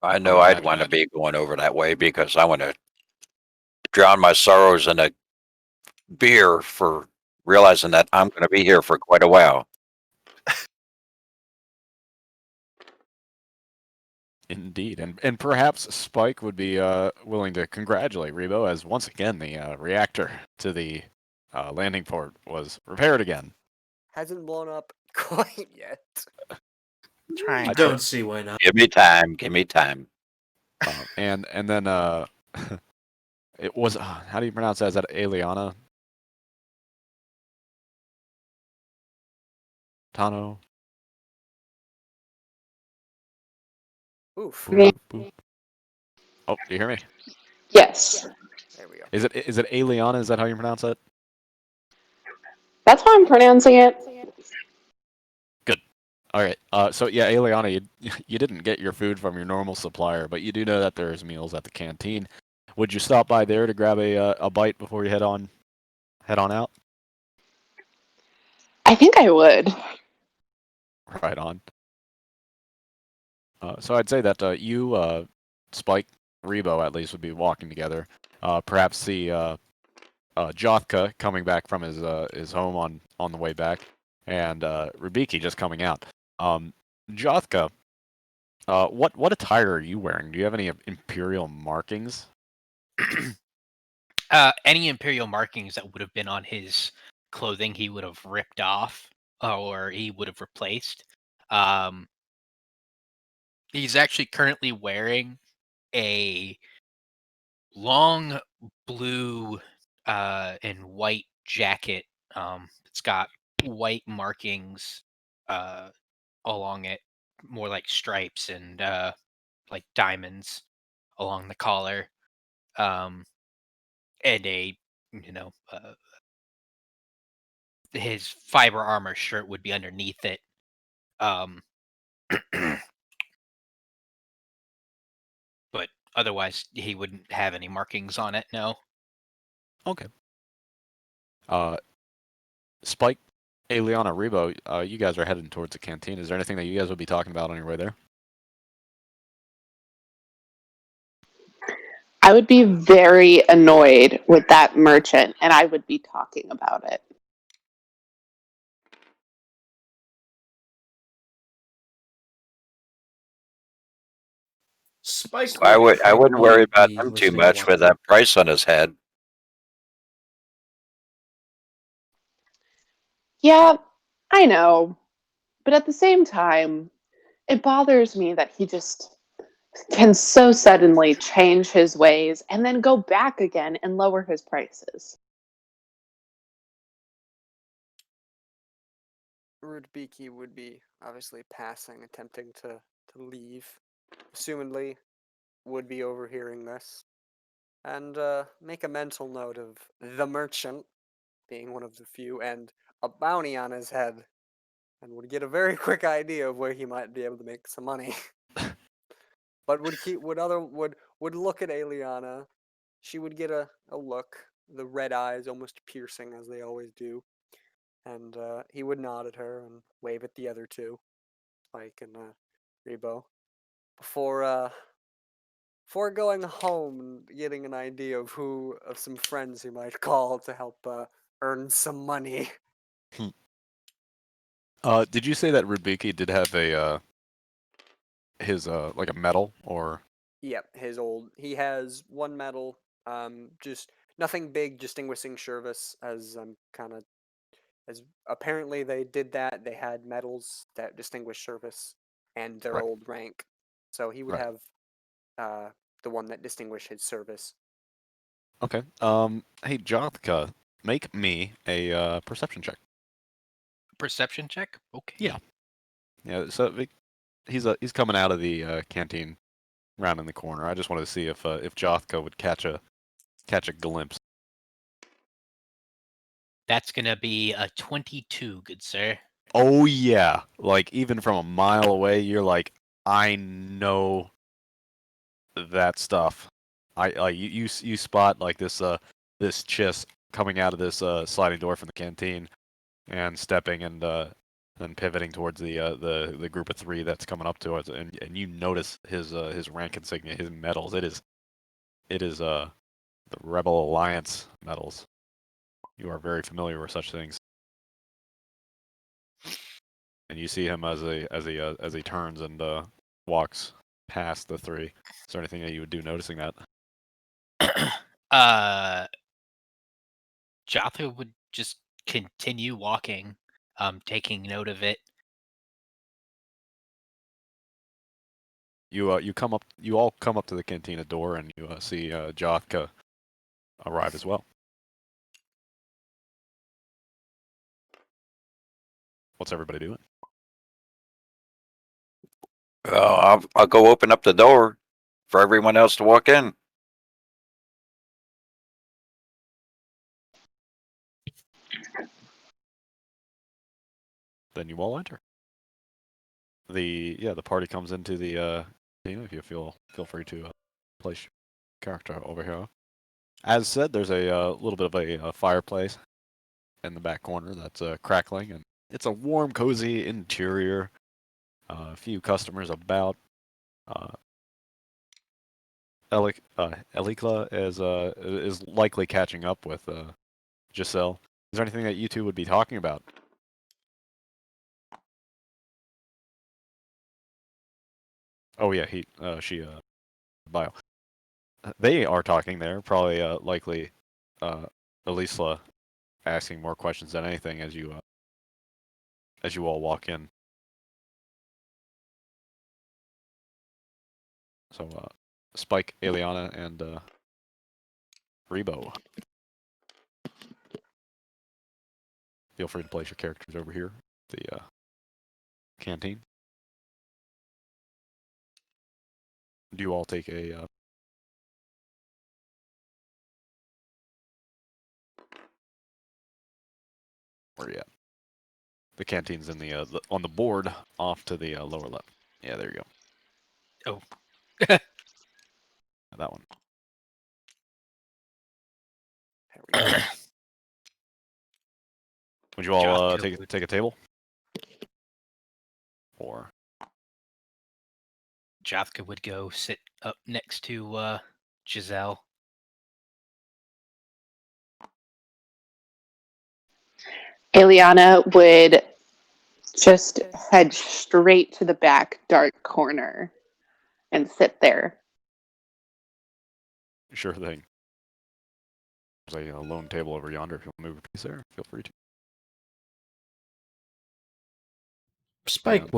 I know I'd want to be going over that way because I want to drown my sorrows in a beer for realizing that I'm going to be here for quite a while. Indeed, and perhaps Spike would be willing to congratulate Rebo as once again the reactor to the landing port was repaired again. Hasn't blown up quite yet. Trying. I don't see why not. Give me time. Give me time. And then it was how do you pronounce that? Is that Eliana? Tano. Oof. Me. Boop. Oh, do you hear me? Yes, There we go. Is it Aliana? Is that how you pronounce it? that's how I'm pronouncing it. All right. So yeah, Aliana, you didn't get your food from your normal supplier, but you do know that there's meals at the canteen. Would you stop by there to grab a bite before you head on out? I think I would. Right on. So I'd say that you, Spike, Rebo at least would be walking together. Perhaps see Jothka coming back from his home on the way back, and Rubiki just coming out. Jothka, what attire are you wearing? Do you have any imperial markings? Any imperial markings that would have been on his clothing, he would have ripped off or he would have replaced. He's actually currently wearing a long blue and white jacket. It's got white markings along it, more like stripes and like diamonds along the collar. And a you know his fiber armor shirt would be underneath it. Um, but otherwise, he wouldn't have any markings on it. No. Okay. Spike, Aliana, Rebo, you guys are heading towards the canteen. Is there anything that you guys will be talking about on your way there? I would be very annoyed with that merchant, and I would be talking about it. Spike I would wouldn't worry probably about be him too listening much more. with that price on his head. Yeah, I know. But at the same time, it bothers me that he just can so suddenly change his ways and then go back again and lower his prices. Rudbiki would be obviously passing, attempting to leave. Assumedly, would be overhearing this. And make a mental note of the merchant being one of the few and a bounty on his head. And would get a very quick idea of where he might be able to make some money. But would look at Aliana. She would get a look, the red eyes almost piercing as they always do. And he would nod at her and wave at the other two, Spike and Rebo, before going home and getting an idea of some friends he might call to help earn some money. Did you say that Rubiki did have his like a medal or? Yep, he has one medal, just nothing big, distinguishing service, as kind of as apparently they did that. They had medals that distinguish service and their Right. old rank, so he would Right. have the one that distinguished his service. Okay. Hey, Jothka, make me a perception check. Perception check. Okay. Yeah. Yeah. So he's coming out of the canteen, round in the corner. I just wanted to see if Jothka would catch a glimpse. That's gonna be a 22, good sir. Oh yeah, like even from a mile away, you're like, I know that stuff. You spot like this chiss coming out of this sliding door from the canteen and stepping and then pivoting towards the group of three that's coming up to us, and you notice his rank insignia, his medals. It is the Rebel Alliance medals. You are very familiar with such things. And you see him as he turns and walks past the three. Is there anything that you would do noticing that? Jotha would just continue walking, taking note of it. You all come up to the cantina door and you see Jothka arrive as well. What's everybody doing? I'll go open up the door for everyone else to walk in. Then you all enter. The party comes into the canteen. If you feel free to place your character over here. As said, there's a little bit of a fireplace in the back corner that's crackling, and it's a warm, cozy interior. A few customers about. Elikla is likely catching up with Giselle. Is there anything that you two would be talking about? Oh yeah, she bio. They are talking there, probably likely Elisla asking more questions than anything as you all walk in. So Spike, Eliana, and Rebo. Feel free to place your characters over here, the canteen. Do you all take a where are you at? The canteen's in the on the board off to the lower left. Yeah, there you go. Oh. That one. There we go. Would you all Jothka take a table? Or Jothka would go sit up next to Giselle. Eliana would just head straight to the back dark corner and sit there. sure thing. There's a lone table over yonder. If you'll move a piece there, feel free to. Spike And,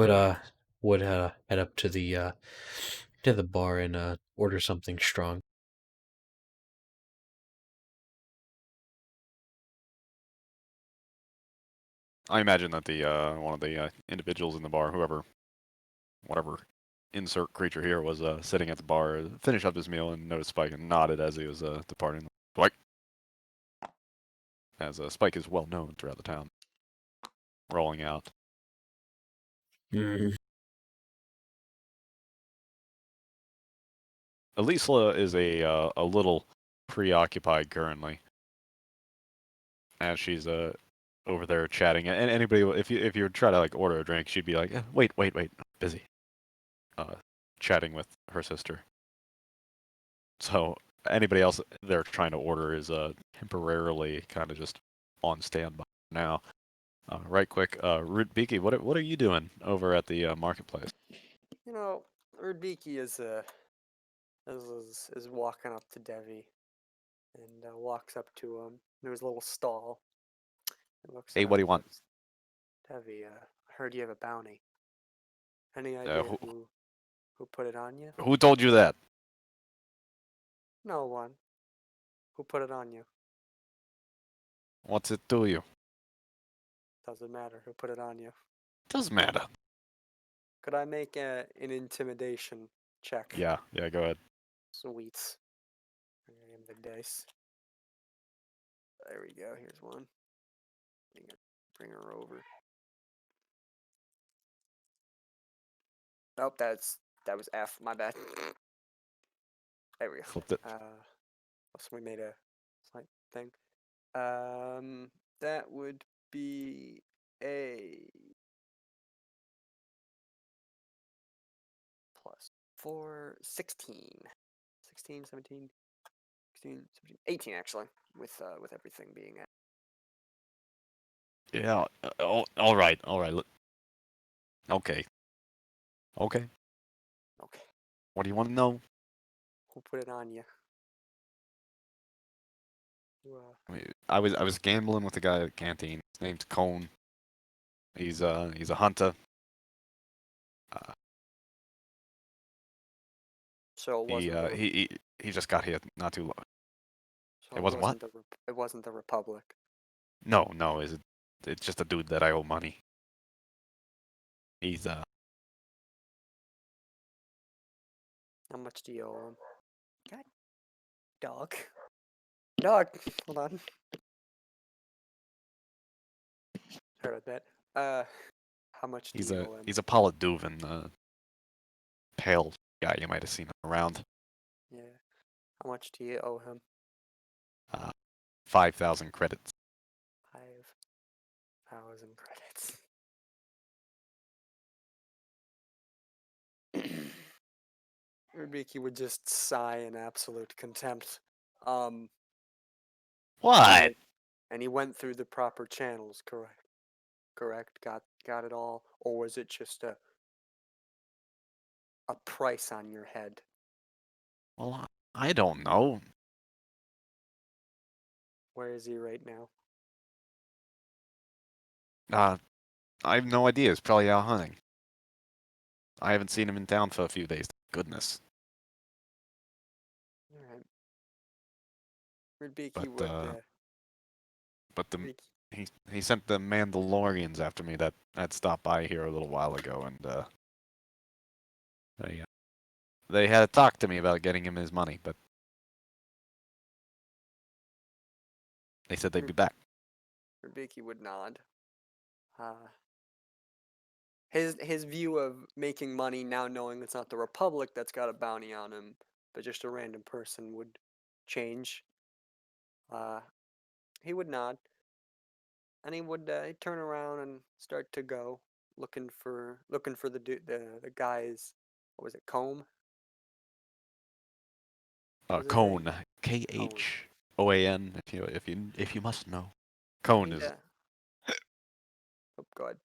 would head up to the bar and order something strong. I imagine that the one of the individuals in the bar, whatever insert creature here was sitting at the bar, finished up his meal and noticed Spike and nodded as he was departing. Spike, as Spike is well known throughout the town, rolling out. Elisla is a little preoccupied currently, as she's over there chatting. And anybody, if you try to like order a drink, she'd be like, wait, busy, chatting with her sister. So anybody else they're trying to order is temporarily kind of just on standby now. Right quick, Root Beaky, what are you doing over at the marketplace? You know, Urdbiki is walking up to Devi and walks up to him. There's a little stall. And looks Hey, at what do him you want? and says, Devi, I heard you have a bounty. Any idea who put it on you? Who told you that? No one. Who put it on you? What's it to you? Doesn't matter who put it on you. Doesn't matter. Could I make an intimidation check? Yeah, go ahead. Sweet. Bring him the dice. There we go. Here's one. Bring her over. Nope, that was F. My bad. There we go. Flipped it. So we made a slight thing. That would be a plus 4, 16. 16, 17, 16, 17, 18 actually, with everything being at. Yeah. All right. Okay. Okay. What do you want to know? Who put it on you? I was gambling with the guy at the canteen. His name's Cone. He's a hunter. So it wasn't he just got here not too long. so it wasn't what? It wasn't the Republic. No, it's just a dude that I owe money. He's How much do you owe him? God, dog. Dog, hold on. Sorry about that. How much do you owe him? he's a Paladuvin, pale guy you might have seen around. Yeah. How much do you owe him? 5,000 credits. 5,000 credits. Rubiki would just sigh in absolute contempt. What? And he went through the proper channels, correct? Correct? Got it all? Or was it just a price on your head? Well, I don't know. Where is he right now? I have no idea. He's probably out hunting. I haven't seen him in town for a few days. Goodness. Alright. Rubiki But would but Rubiki- he sent the Mandalorians after me that stopped by here a little while ago, and they had to talk to me about getting him his money, but they said they'd be back. Rubiki would nod. His view of making money now, knowing it's not the Republic that's got a bounty on him, but just a random person, would change. He would nod, and he would he'd turn around and start to go, looking for the guys. What was it, Comb? What was his name? Cone, Khoan, if you must know. Cone He'd, is. oh God.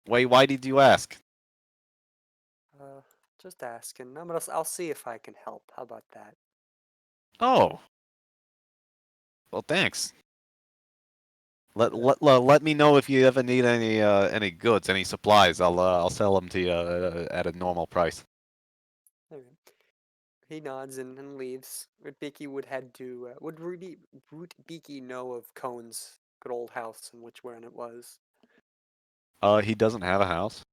Why did you ask? Just asking. I'll see if I can help. How about that? Oh. Well, thanks. Let me know if you ever need any goods, any supplies. I'll sell them to you at a normal price. Okay. He nods and leaves. Rudbiki would head to. Would Rudbiki know of Cone's good old house and which one it was? He doesn't have a house.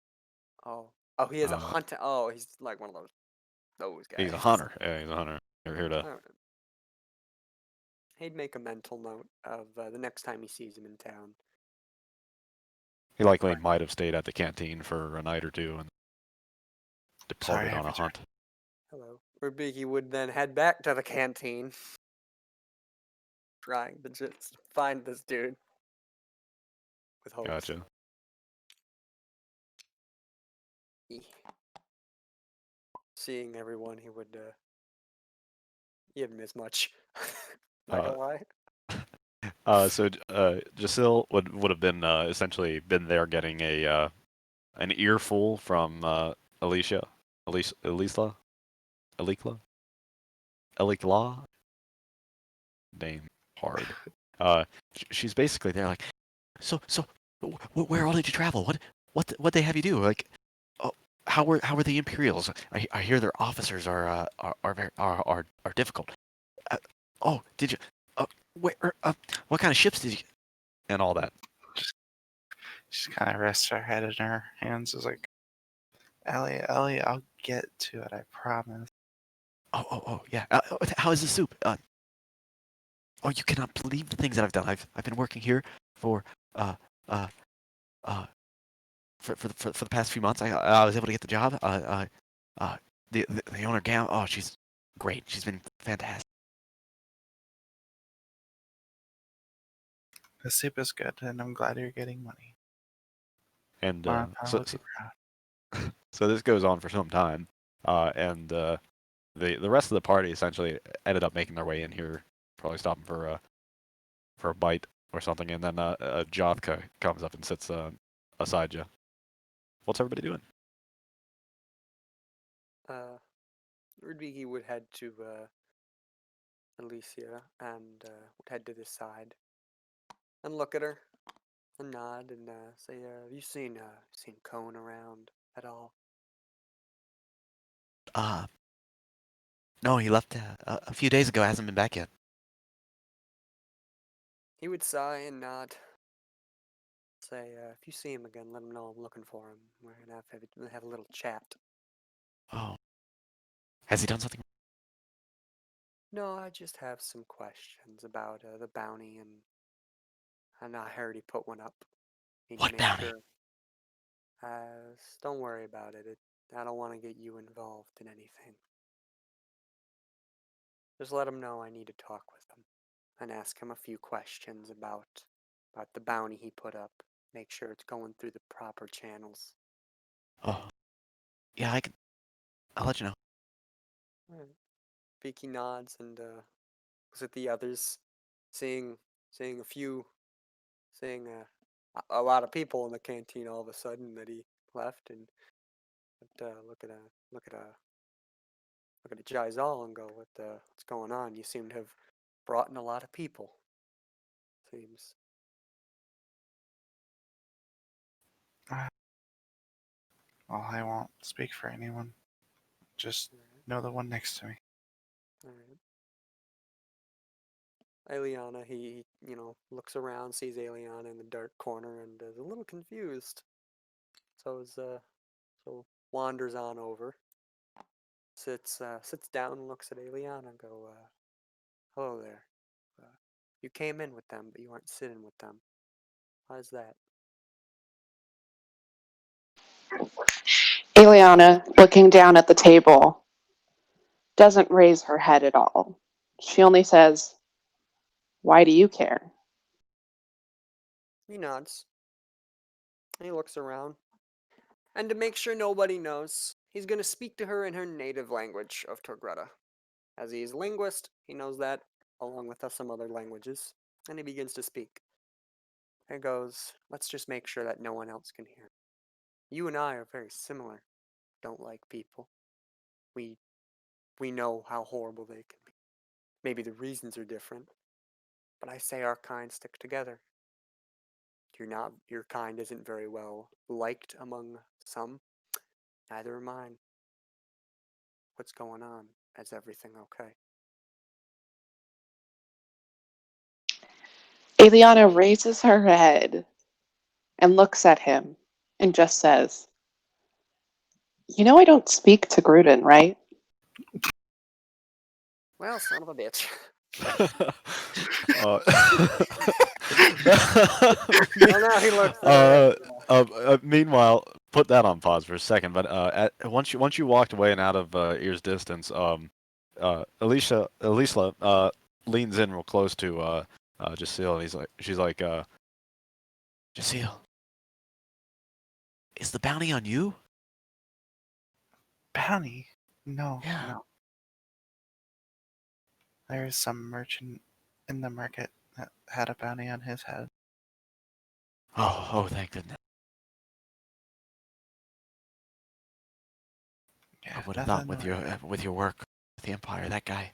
Oh, he has a hunt. Oh, he's like one of those guys. He's a hunter. Yeah, he's a hunter. You're here to. Alright. He'd make a mental note of the next time he sees him in town. He likely might have stayed at the canteen for a night or two and departed Sorry, on a hunt. Hello. Rubiki would then head back to the canteen, trying to just find this dude with hopes. Gotcha. Seeing everyone, he wouldn't miss much. Not gonna lie. So Jasil would have been essentially been there getting an earful from Elisla, Elikla. Name hard. She's basically there like, so where all did you travel? What they have you do? Like, oh, how were the Imperials? I hear their officers are difficult. Oh, did you? What kind of ships did you? And all that. She kind of rests her head in her hands. Is like, Ellie, I'll get to it. I promise. Oh, yeah. How is the soup? Oh, you cannot believe the things that I've done. I've been working here for for the past few months. I was able to get the job. The owner Gam. Oh, she's great. She's been fantastic. The soup is good, and I'm glad you're getting money. And So so this goes on for some time, and the rest of the party essentially ended up making their way in here, probably stopping for a bite or something, and then Jothka comes up and sits aside you. What's everybody doing? Rudbiki would head to Alicia and would head to this side and look at her and nod and say, "Have you seen Cone around at all?" No, he left a few days ago. Hasn't been back yet. He would sigh and nod. Say, if you see him again, let him know I'm looking for him. We're gonna have a little chat. Oh. Has he done something? No, I just have some questions about the bounty, and I heard he put one up. Need to What make bounty? sure. Don't worry about it. I don't want to get you involved in anything. Just let him know I need to talk with him and ask him a few questions about the bounty he put up. Make sure it's going through the proper channels. Oh. Yeah, I'll let you know. Right. Beaky nods and looks at the others, seeing a lot of people in the canteen all of a sudden that he left, and look at Jizal and go, what's going on? You seem to have brought in a lot of people. Seems. Well, I won't speak for anyone. Just know the one next to me. All right. Eliana, he looks around, sees Eliana in the dark corner, and is a little confused. So wanders on over, sits down and looks at Eliana and go, hello there. You came in with them, but you aren't sitting with them. How's that? Ileana, looking down at the table, doesn't raise her head at all. She only says, "Why do you care?" He nods. He looks around. And to make sure nobody knows, he's going to speak to her in her native language of Torgreta. As he is a linguist, he knows that, along with some other languages, and he begins to speak. He goes, let's just make sure that no one else can hear. You and I are very similar. Don't like people. We know how horrible they can be. Maybe the reasons are different, but I say our kind stick together. Your kind isn't very well liked among some. Neither are mine. What's going on? Is everything okay? Ileana raises her head and looks at him and just says, "You know I don't speak to Gruden, right?" Well, son of a bitch. Well, now he looks. Meanwhile, put that on pause for a second. But once you walked away and out of ear's distance, Elisa leans in real close to Jaceel, and she's like, Jaceel, is the bounty on you? Bounty? No, Yeah. no. There's some merchant in the market that had a bounty on his head. Oh, thank goodness. Yeah, I would have thought nothing to with your work with the Empire, that guy,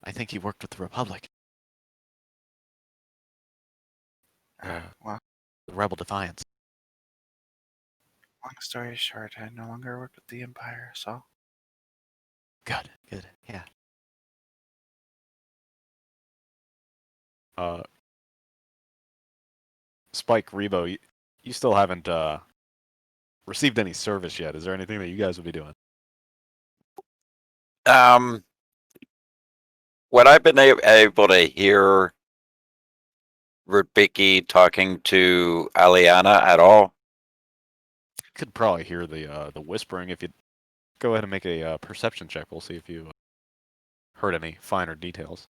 I think he worked with the Republic. Well, The Rebel Defiance. long story short, I no longer work with the Empire, so. Good, yeah. Spike, Rebo, you still haven't received any service yet. Is there anything that you guys would be doing? Would I've been able to hear Rudbicki talking to Aliana at all? You could probably hear the whispering if you go ahead and make a perception check. We'll see if you heard any finer details.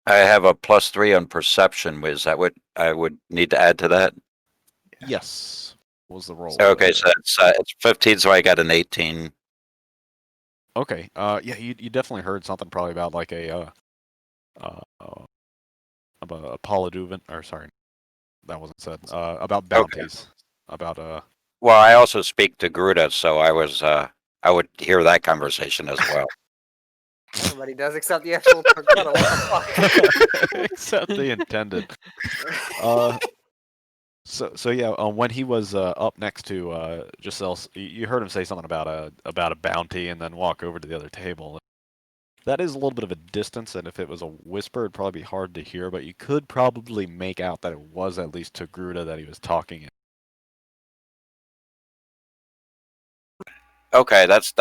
I have a +3 on perception. Is that what I would need to add to that? Yeah. Yes. What was the roll? Okay, so it's 15, so I got an 18. Okay. Yeah, you definitely heard something probably about like about a Polyduvant, or sorry, that wasn't said. About bounties. About Well, I also speak to Gruda, so I was I would hear that conversation as well. Everybody does except the actual Torquedo. What the fuck? Except the intended. So yeah, when he was up next to Giselle, you heard him say something about a bounty, and then walk over to the other table. That is a little bit of a distance, and if it was a whisper, it'd probably be hard to hear. But you could probably make out that it was at least to Gruda that he was talking. Okay, that's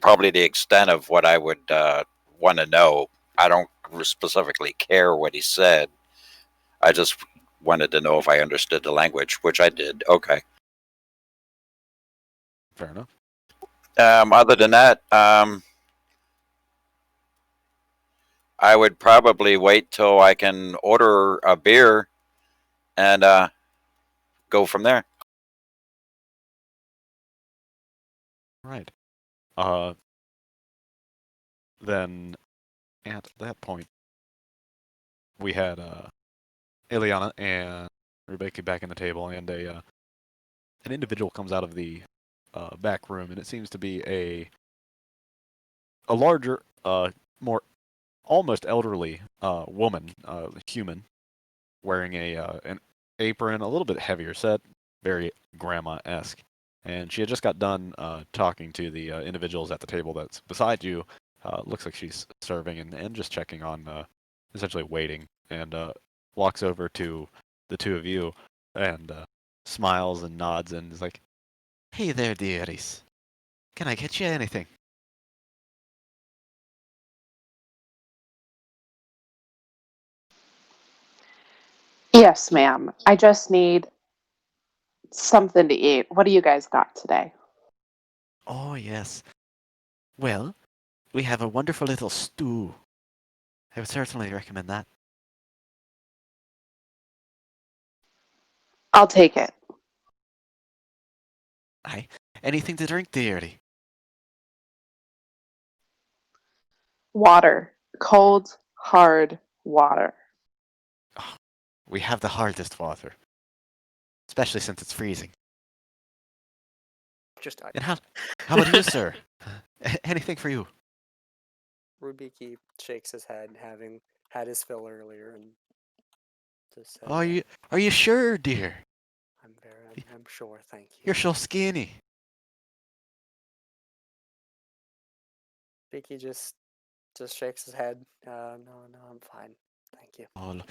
probably the extent of what I would want to know. I don't specifically care what he said. I just wanted to know if I understood the language, which I did. Okay. Fair enough. Other than that, I would probably wait till I can order a beer and go from there. Right. Then at that point, we had Ileana and Rebecca back in the table, and an individual comes out of the back room, and it seems to be a larger, more almost elderly woman, human, wearing an apron, a little bit heavier set, very grandma-esque. And she had just got done talking to the individuals at the table that's beside you. Looks like she's serving and just checking on, essentially waiting, and walks over to the two of you and smiles and nods and is like, "Hey there, dearies. Can I get you anything?" Yes, ma'am. I just need something to eat. What do you guys got today? Oh, yes. Well, we have a wonderful little stew. I would certainly recommend that. I'll take it. Aye. Anything to drink, dearie? Water. Cold, hard water. Oh, we have the hardest water. Especially since it's freezing. Just And how about you, sir? Anything for you? Rubiki shakes his head, having had his fill earlier, and just says, Are you sure, dear? I'm sure, thank you. You're so skinny. Rubiki just shakes his head. No, I'm fine, thank you. Oh,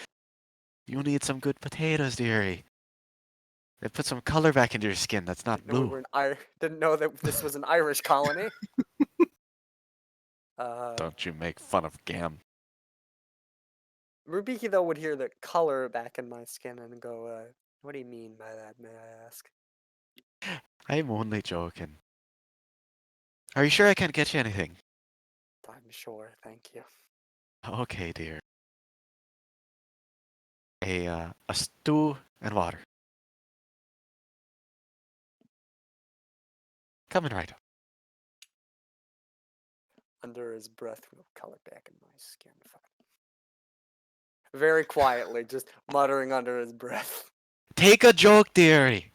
you need some good potatoes, dearie. They put some color back into your skin that's not blue. Didn't know that this was an Irish colony. Don't you make fun of Gam. Rubiki, though, would hear the color back in my skin and go, what do you mean by that, may I ask? I'm only joking. Are you sure I can't get you anything? I'm sure, thank you. Okay, dear. A stew and water. Coming right up. Under his breath, will color back in my skin. Very quietly, just muttering under his breath. Take a joke, dearie.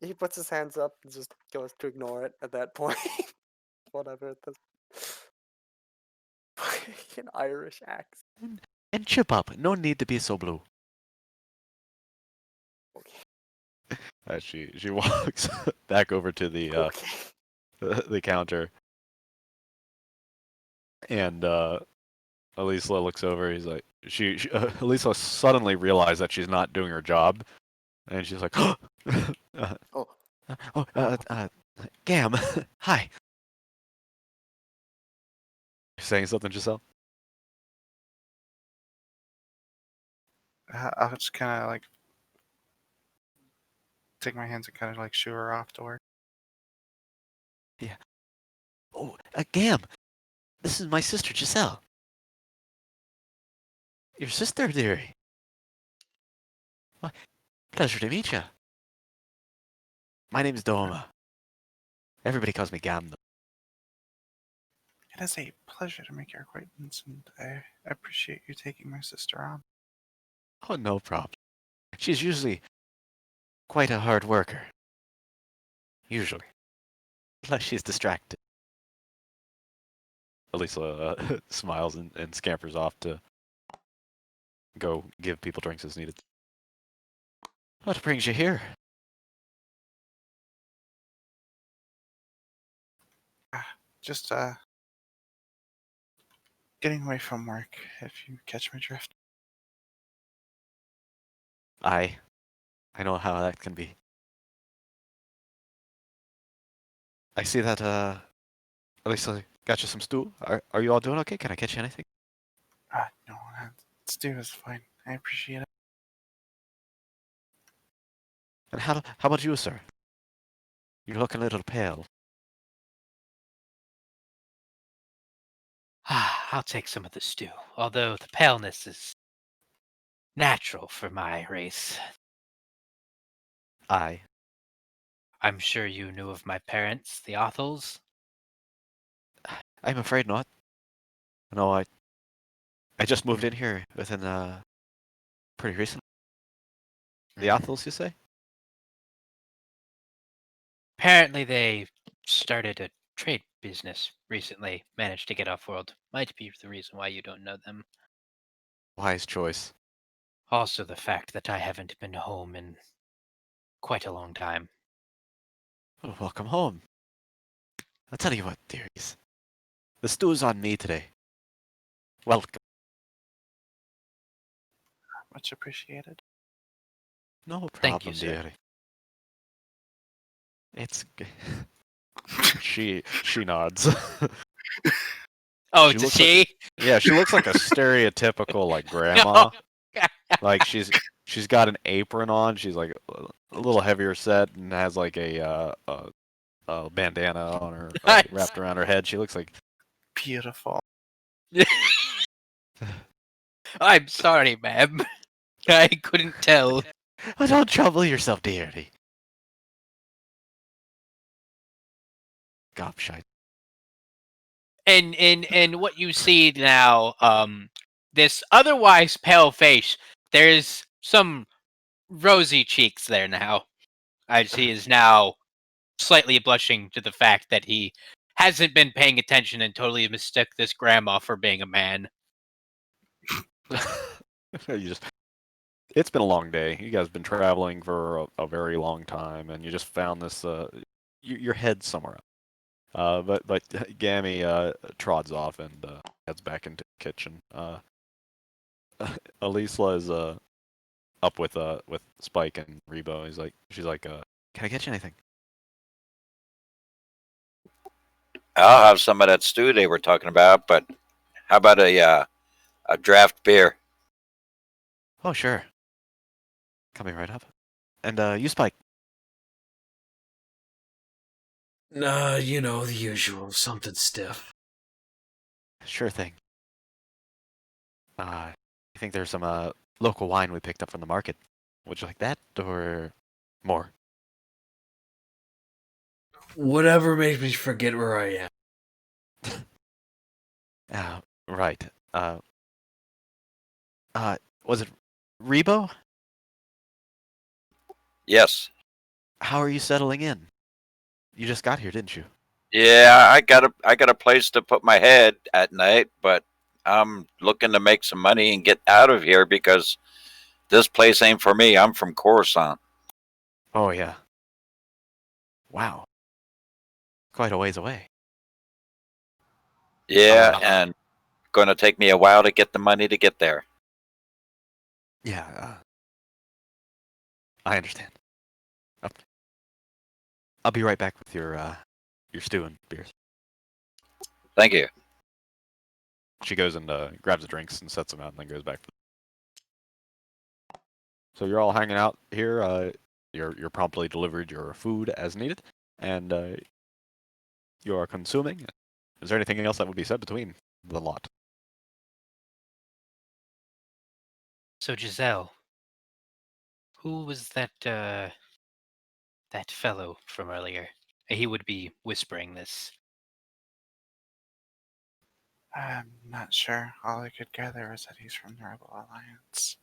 He puts his hands up and just goes to ignore it at that point. Whatever. An Irish accent. And chip up. No need to be so blue. Okay. She walks back over to the Okay. the counter, and Elisa looks over. He's like, Elisa suddenly realized that she's not doing her job, and she's like, Gam, hi. saying something, Giselle? I'll just kind of like take my hands and kind of like shoo her off to work. Yeah. Oh, Gam, this is my sister, Giselle. Your sister, dearie. Well, pleasure to meet you. My name's Doma. Everybody calls me Gam, though. It is a pleasure to make your acquaintance, and I appreciate you taking my sister on. Oh, no problem. She's usually quite a hard worker. Usually. Unless she's distracted. Elisa smiles and scampers off to go give people drinks as needed. What brings you here? Just getting away from work, if you catch my drift. I know how that can be. I see that, at least I got you some stew. Are you all doing okay? Can I get you anything? No, stew is fine. I appreciate it. And how about you, sir? You're looking a little pale. I'll take some of the stew, although the paleness is natural for my race. I. I'm sure you knew of my parents, the Othels. I'm afraid not. No, I just moved in here within, pretty recent. The Othels, you say? Apparently they started a trade business recently, managed to get off-world. Might be the reason why you don't know them. Wise choice. Also the fact that I haven't been home in quite a long time. Well, welcome home. I'll tell you what, dearies. The stew's on me today. Welcome. Much appreciated. No Thank you, problem, sir. dearie. It's... She nods. Oh, She to looks like- see? Yeah, she looks like a stereotypical like No. grandma. Like she's got an apron on. She's like a little heavier set and has like a bandana on her Nice. wrapped around her head. She looks like Beautiful. I'm sorry, ma'am. I couldn't tell. Oh, don't trouble yourself, dearie. Gobshite. And what you see now, this otherwise pale face, there's some rosy cheeks there now, as he is now slightly blushing to the fact that he hasn't been paying attention and totally mistook this grandma for being a man. it's been a long day. You guys have been traveling for a very long time, and you just found this your head somewhere else. But Gammy trods off and heads back into the kitchen. Alisla is up with Spike and Rebo. She's like Can I get you anything? I'll have some of that stew they were talking about, but how about a draft beer? Oh, sure. Coming right up. And, you, Spike. Nah, you know, the usual, something stiff. Sure thing. I think there's some, local wine we picked up from the market. Would you like that, or more? Whatever makes me forget where I am. Right. Was it Rebo? Yes. How are you settling in? You just got here, didn't you? Yeah, I got a place to put my head at night, but I'm looking to make some money and get out of here because this place ain't for me. I'm from Coruscant. Oh, yeah. Wow. Quite a ways away. Yeah, and going to take me a while to get the money to get there. Yeah, I understand. I'll be right back with your stew and beers. Thank you. she goes and grabs the drinks and sets them out, and then goes back. So you're all hanging out here. You're promptly delivered your food as needed, and you are consuming. Is there anything else that would be said between the lot? So Giselle, who was that fellow from earlier? He would be whispering this. I'm not sure. All I could gather is that he's from the Rebel Alliance.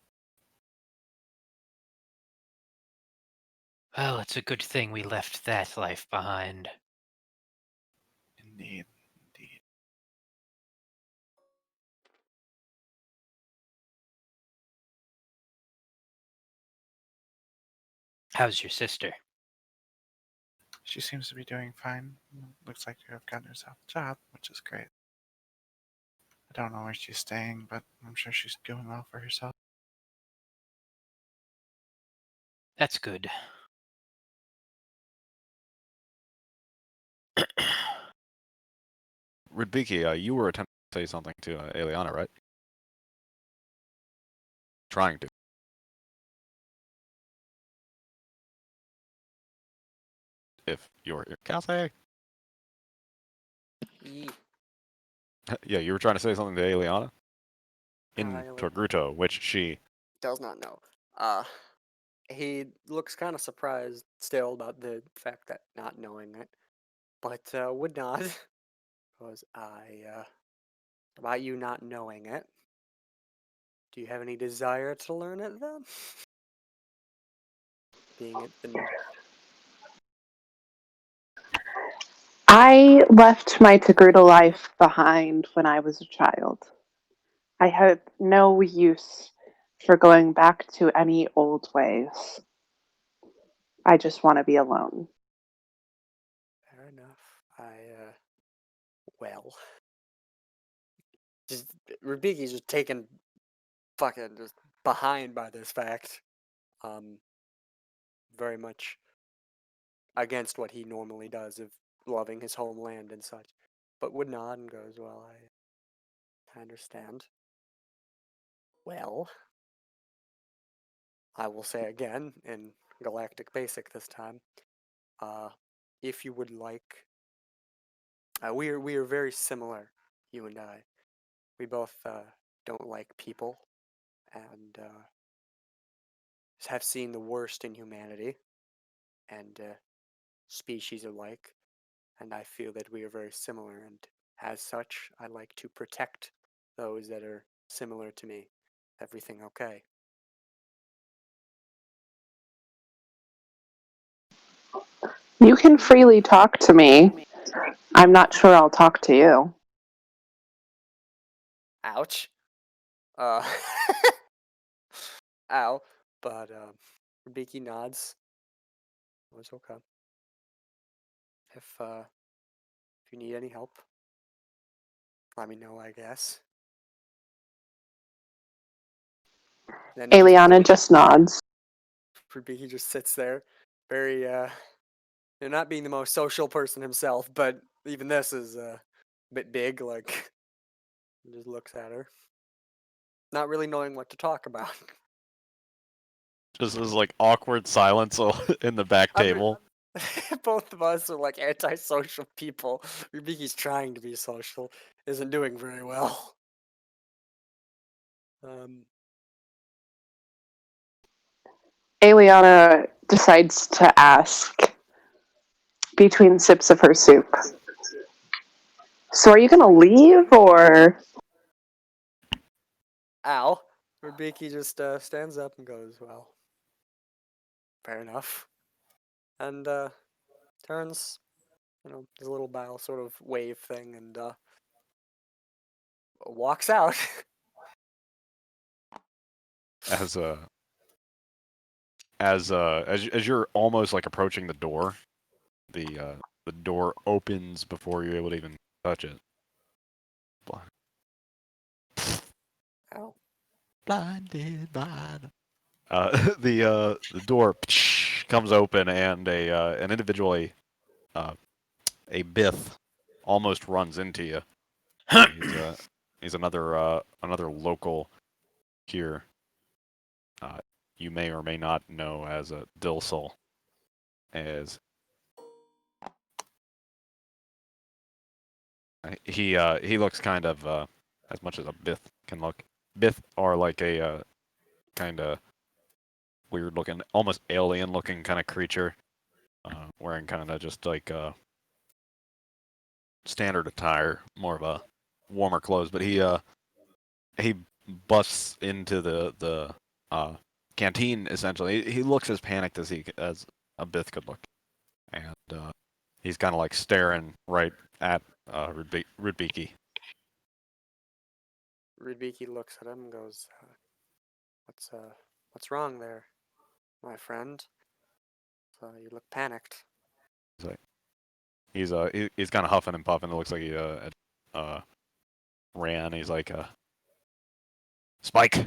Well, it's a good thing we left that life behind. Indeed. Indeed. How's your sister? She seems to be doing fine. Looks like to have gotten herself a job, which is great. I don't know where she's staying, but I'm sure she's doing well for herself. That's good. Rudbiki, you were attempting to say something to Eliana, right? Trying to. If you're here. Kelsey! Yee. Yeah, you were trying to say something to Eliana? In Eliana. Torgruto, which she... Does not know. He looks kind of surprised still about the fact that not knowing it, but would not, because about you not knowing it. Do you have any desire to learn it then? Being it the I left my Togruta life behind when I was a child. I had no use for going back to any old ways. I just want to be alone. fair enough. Well, just Rubiki's just taken fucking just behind by this fact. Very much against what he normally does of loving his homeland and such, but would nod and goes, "Well, I understand. Well, I will say again in Galactic Basic this time. If you would like, we are very similar, you and I. We both don't like people, and have seen the worst in humanity and species alike. And I feel that we are very similar, and as such, I like to protect those that are similar to me. Everything okay?" You can freely talk to me. I'm not sure I'll talk to you. Ouch. Uh, ow. But Beaky nods. It's okay. If you need any help, let me know, I guess. Then Eliana just nods. Beaky just sits there, very not being the most social person himself, but even this is a bit big. Like, he just looks at her, not really knowing what to talk about. Just is like awkward silence in the back I mean, table. both of us are like antisocial people. Rubiki's trying to be social, isn't doing very well. Eliana decides to ask between sips of her soup. So are you going to leave or? Ow. Rubiki just stands up and goes, "Well, fair enough." And turns, his little bow sort of wave thing and walks out. As you're almost like approaching the door, the door opens before you're able to even touch it. Ow. Blinded by The door comes open and an individual, a Bith, almost runs into you. He's another local here. You may or may not know as a Dilsol. He looks kind of as much as a Bith can look. Bith are like a kind of weird looking, almost alien looking kind of creature, wearing kind of just like standard attire, more of a warmer clothes. But he busts into the canteen essentially. He looks as panicked as a bit good look. And he's kind of like staring right at Rudbiki. Rudbiki looks at him and goes, what's wrong there, my friend? You look panicked. He's kind of huffing and puffing. It looks like he ran. He's like, Spike.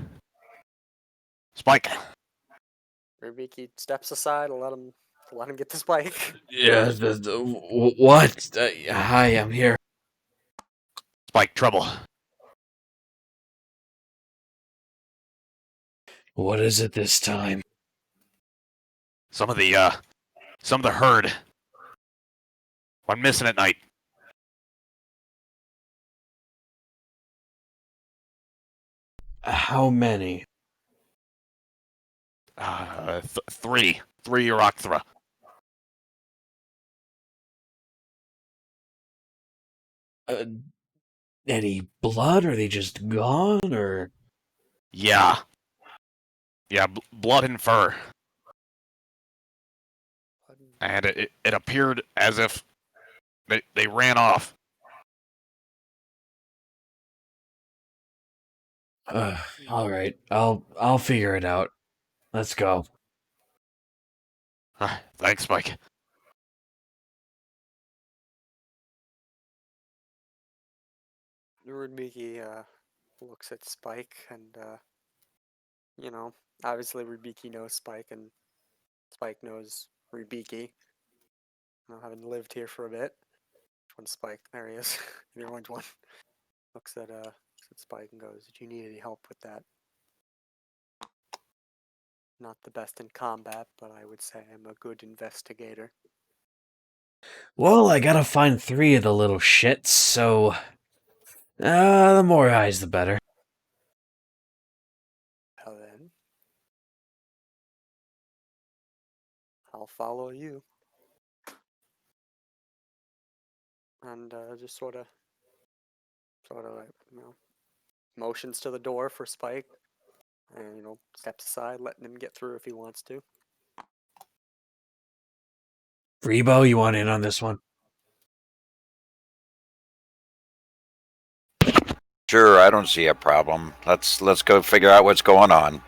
Rudbiki steps aside and let him get the spike. Yeah, what? Hi, I'm here. Spike, trouble. What is it this time? Some of the herd went missing at night. How many? Three Urokthra. Any blood? Are they just gone, or? Yeah, blood and fur. And it appeared as if they ran off. All right, I'll figure it out. Let's go. Thanks, Mike. Rudbiki looks at Spike and, obviously Rudbiki knows Spike and Spike knows Rudbiki. Having lived here for a bit. One Spike, there he is. The orange one. Looks at Spike and goes, "Do you need any help with that?" Not the best in combat, but I would say I'm a good investigator. Well, I gotta find 3 of the little shits, so the more eyes, the better. Well then, I'll follow you. And just sort of like, motions to the door for Spike, and steps aside, letting him get through if he wants to. Rebo, you want in on this one? Sure, I don't see a problem. Let's go figure out what's going on.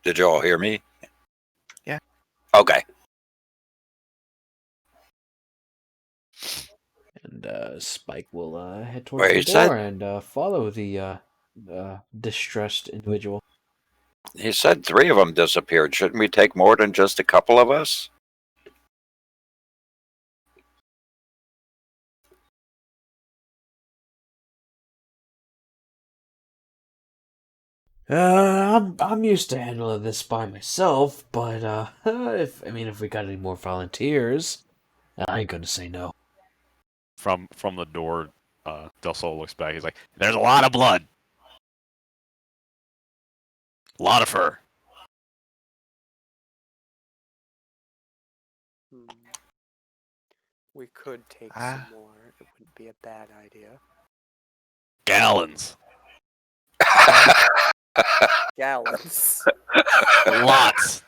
Did you all hear me? Yeah. Okay. And Spike will head towards Wait, the he said- door and follow the distressed individual. He said 3 of them disappeared. Shouldn't we take more than just a couple of us? I'm used to handling this by myself, but if we got any more volunteers, I ain't gonna say no. From the door, Del Sol looks back. He's like, "There's a lot of blood. A lot of fur." We could take some more. It wouldn't be a bad idea. Gallons. Gallons. Lots.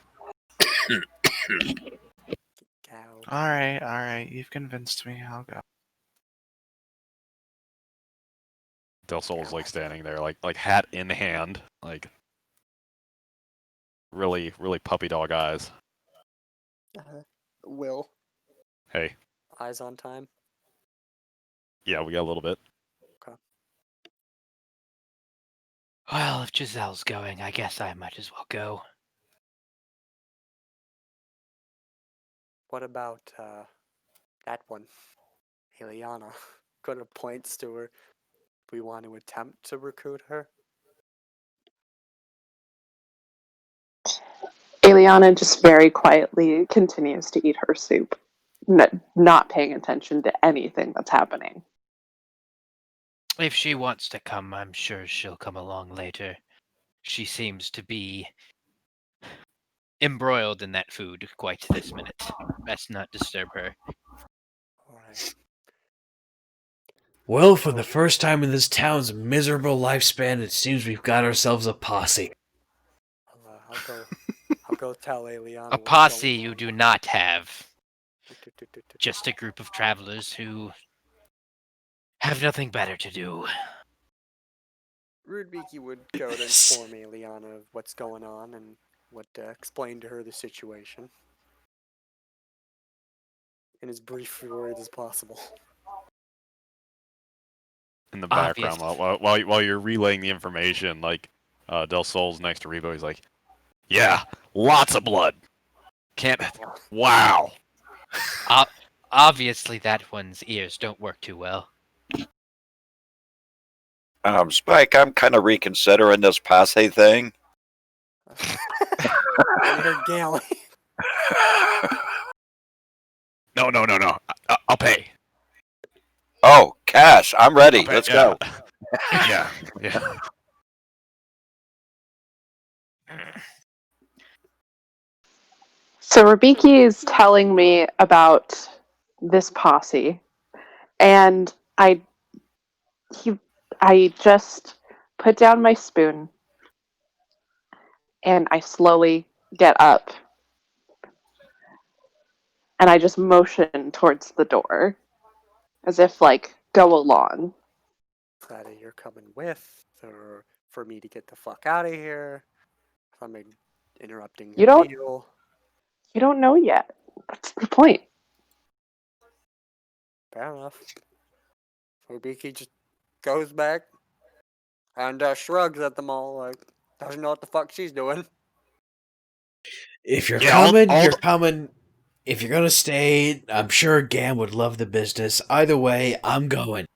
All right. You've convinced me. I'll go. Del Sol's like standing there, like hat in hand, like really puppy dog eyes. Will. Hey. Eyes on time. Yeah, we got a little bit. Okay. Well, if Giselle's going, I guess I might as well go. What about that one, Ileana? Kind of points to her. We want to attempt to recruit her. Ileana just very quietly continues to eat her soup, not paying attention to anything that's happening. If she wants to come, I'm sure she'll come along later. She seems to be embroiled in that food quite this minute. Best not disturb her. All right. Well, for the first time in this town's miserable lifespan, it seems we've got ourselves a posse. I'll go tell Eliana. A what's posse going you on. do not have. Just a group of travelers who have nothing better to do. Rudebeaky would go to inform Eliana of what's going on and would explain to her the situation in as brief words as possible. In the Obvious. background, while you're relaying the information, like Del Sol's next to Rebo, he's like, "Yeah, lots of blood. Can't. Wow." Obviously, that one's ears don't work too well. Spike, I'm kind of reconsidering this posse thing. And her galley. No. I'll pay. Oh, cash! I'm ready. I'll pay. Let's Yeah. go. Yeah. So Rabiki is telling me about this posse, and I just put down my spoon, and I slowly get up, and I just motion towards the door, as if like go along. Either you're coming with, or for me to get the fuck out of here. If I'm interrupting You your don't- meal. You don't know yet. That's the point. Fair enough. Rubeaky just goes back and shrugs at them all like doesn't know what the fuck she's doing. If you're Yeah, coming, all you're the- coming. If you're gonna stay, I'm sure Gam would love the business. Either way, I'm going.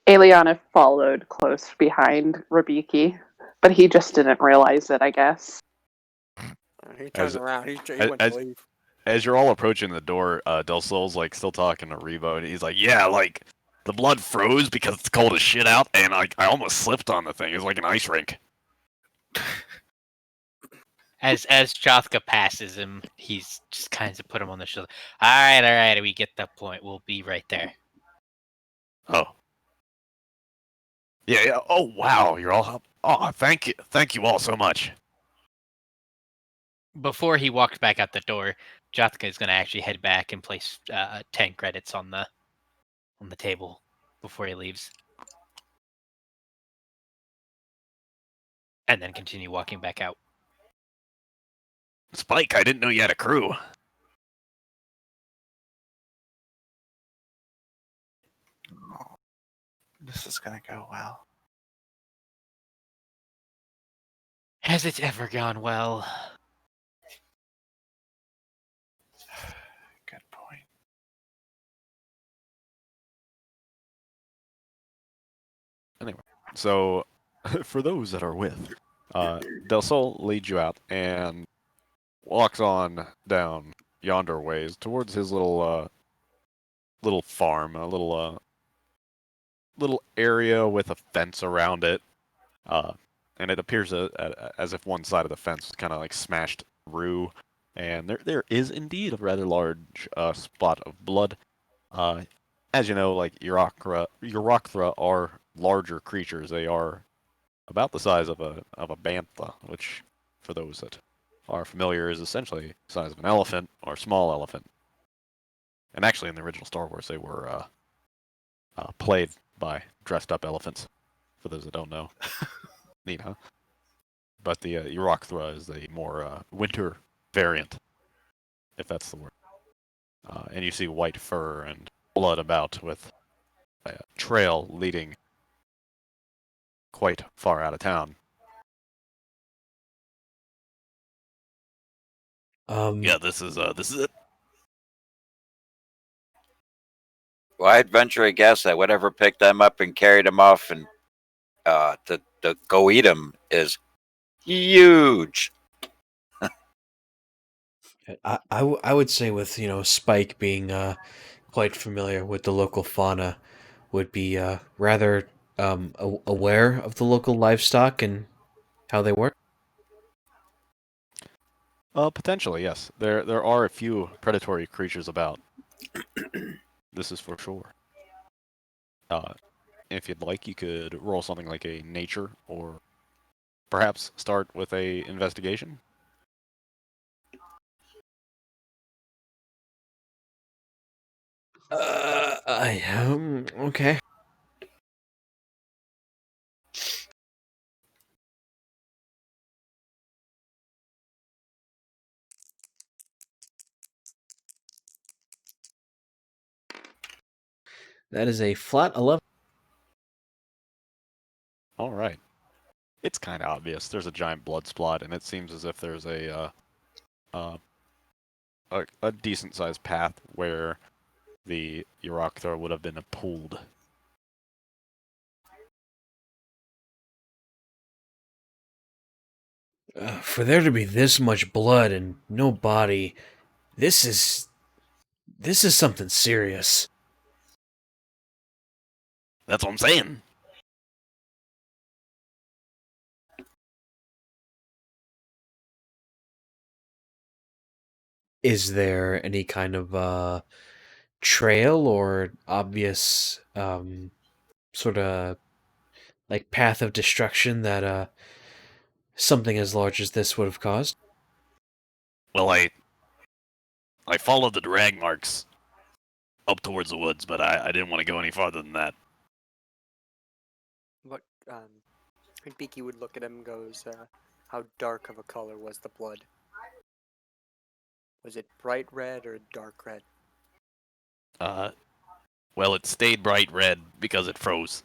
Eliana followed close behind Rabiki, but he just didn't realize it, I guess. And he turns As- around. He went as- to leave. As you're all approaching the door, Del Sol's like still talking to Rebo, and he's like, "Yeah, like the blood froze because it's cold as shit out, and I almost slipped on the thing. It's like an ice rink." As Jothka passes him, he's just kind of put him on the shoulder. All right, we get the point. We'll be right there. Oh. Yeah. Oh wow, you're all up. Oh, thank you all so much. Before he walks back out the door, Jothka is going to actually head back and place 10 credits on the table before he leaves, and then continue walking back out. Spike, I didn't know you had a crew. Oh, this is gonna go well. Has it ever gone well? Good point. So, for those that are with, Del Sol leads you out and walks on down yonder ways towards his little farm, a little area with a fence around it, and it appears as if one side of the fence was kind of like smashed through, and there is indeed a rather large spot of blood. As you know, like Urochthra are larger creatures. They are about the size of a bantha, which, for those that are familiar, is essentially the size of an elephant or a small elephant. And actually, in the original Star Wars, they were played by dressed-up elephants. For those that don't know, neat, huh? But the Urochthra is the more winter variant, if that's the word. And you see white fur and blood about, with a trail leading quite far out of town. Yeah, this is it. Well, I'd venture a guess that whatever picked them up and carried them off and to go eat them is huge. I would say with Spike being quite familiar with the local fauna, would be rather aware of the local livestock and how they work. Potentially, yes. There are a few predatory creatures about. This is for sure. If you'd like, you could roll something like a nature, or perhaps start with a investigation. Okay. That is a flat 11. All right. It's kind of obvious. There's a giant blood spot, and it seems as if there's a decent-sized path where the Urakthra would have been pulled. For there to be this much blood and no body, this is something serious. That's what I'm saying. Is there any kind of trail or obvious sort of like path of destruction that something as large as this would have caused? Well, I followed the drag marks up towards the woods, but I didn't want to go any farther than that. What Beaky would look at him and goes, how dark of a color was the blood? Was it bright red or dark red? Well, it stayed bright red because it froze.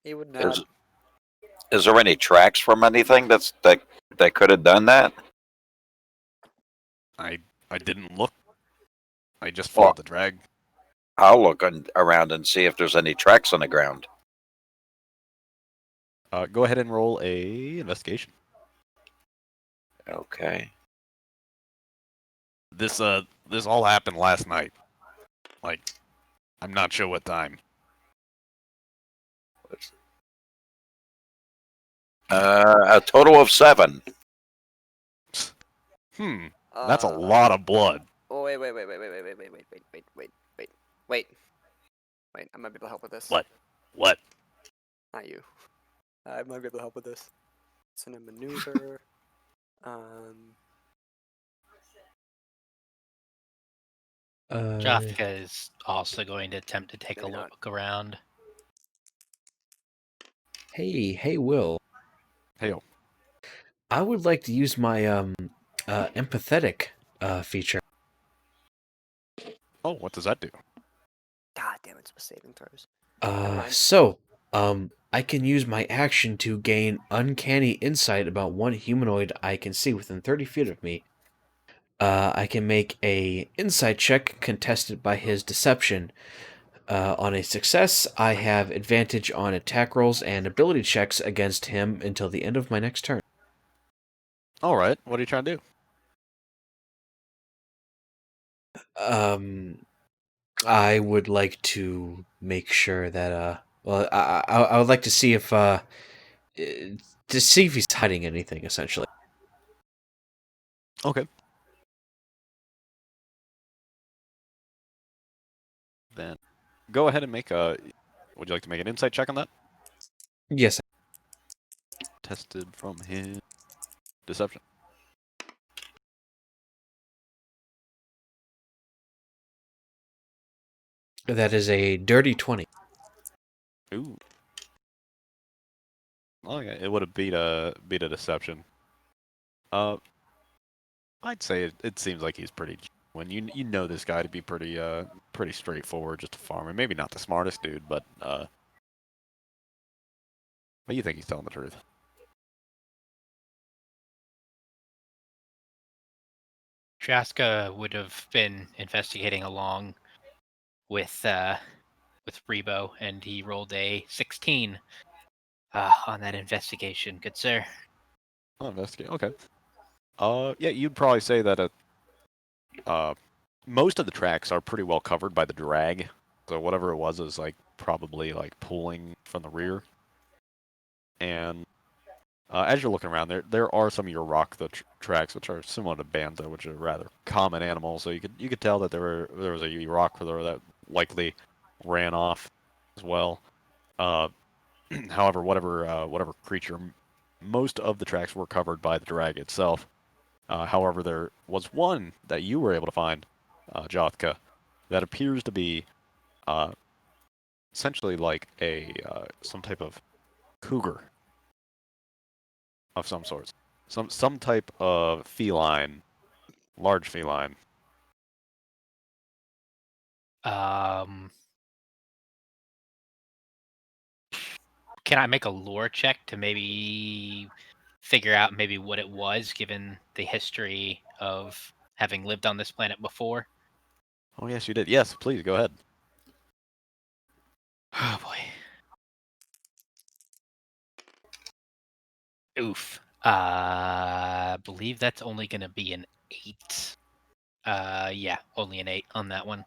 He would not. Is there any tracks from anything that could have done that? I didn't look. I just followed the drag. I'll look around and see if there's any tracks on the ground. Go ahead and roll a investigation. Okay. This all happened last night. Like, I'm not sure what time. A total of 7. That's a lot of blood. Oh, wait. I might be able to help with this. What? What? Not you. I might be able to help with this. It's in a maneuver. Jothka is also going to attempt to take Maybe a not. look around. Hey, Will. Hey-o. I would like to use my empathetic feature. Oh, what does that do? God damn it, it's with saving throws. I can use my action to gain uncanny insight about one humanoid I can see within 30 feet of me. I can make a insight check contested by his deception. On a success, I have advantage on attack rolls and ability checks against him until the end of my next turn. All right. What are you trying to do? I would like to make sure that I would like to see if he's hiding anything, essentially. Okay. Then go ahead and make a. Would you like to make an insight check on that? Yes. Tested from his deception. That is a dirty 20. Ooh. Oh yeah, it would have beat a deception. I'd say it seems like he's pretty. When you know this guy to be pretty straightforward, just a farmer. Maybe not the smartest dude, but you think he's telling the truth. Jaska would have been investigating along with Rebo, and he rolled a 16 on that investigation. Good sir. Oh, investigate. Okay. Yeah, you'd probably say that most of the tracks are pretty well covered by the drag. So whatever it was is like probably like pulling from the rear. And As you're looking around, there are some of your rock tracks, which are similar to bantha, which are rather common animals. So you could tell that there was a rock that likely ran off as well. However, whatever creature, most of the tracks were covered by the drag itself. However, there was one that you were able to find, Jothka, that appears to be essentially like a some type of cougar of some sorts, some type of feline, large feline. Um, can I make a lore check to maybe figure out maybe what it was, given the history of having lived on this planet before? Oh yes, you did. Yes, please go ahead. Oh boy. Oof. I believe that's only going to be an 8. Yeah, only an 8 on that one.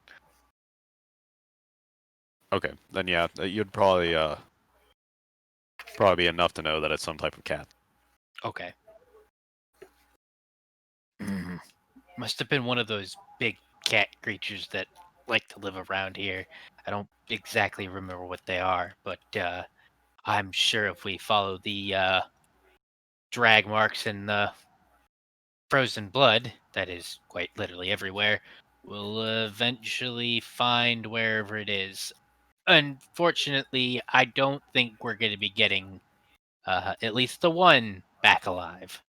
Okay, then yeah, you'd probably be enough to know that it's some type of cat. Okay. Must have been one of those big cat creatures that like to live around here. I don't exactly remember what they are, but I'm sure if we follow the drag marks in the frozen blood, that is quite literally everywhere, we'll eventually find wherever it is. Unfortunately, I don't think we're going to be getting at least the one back alive.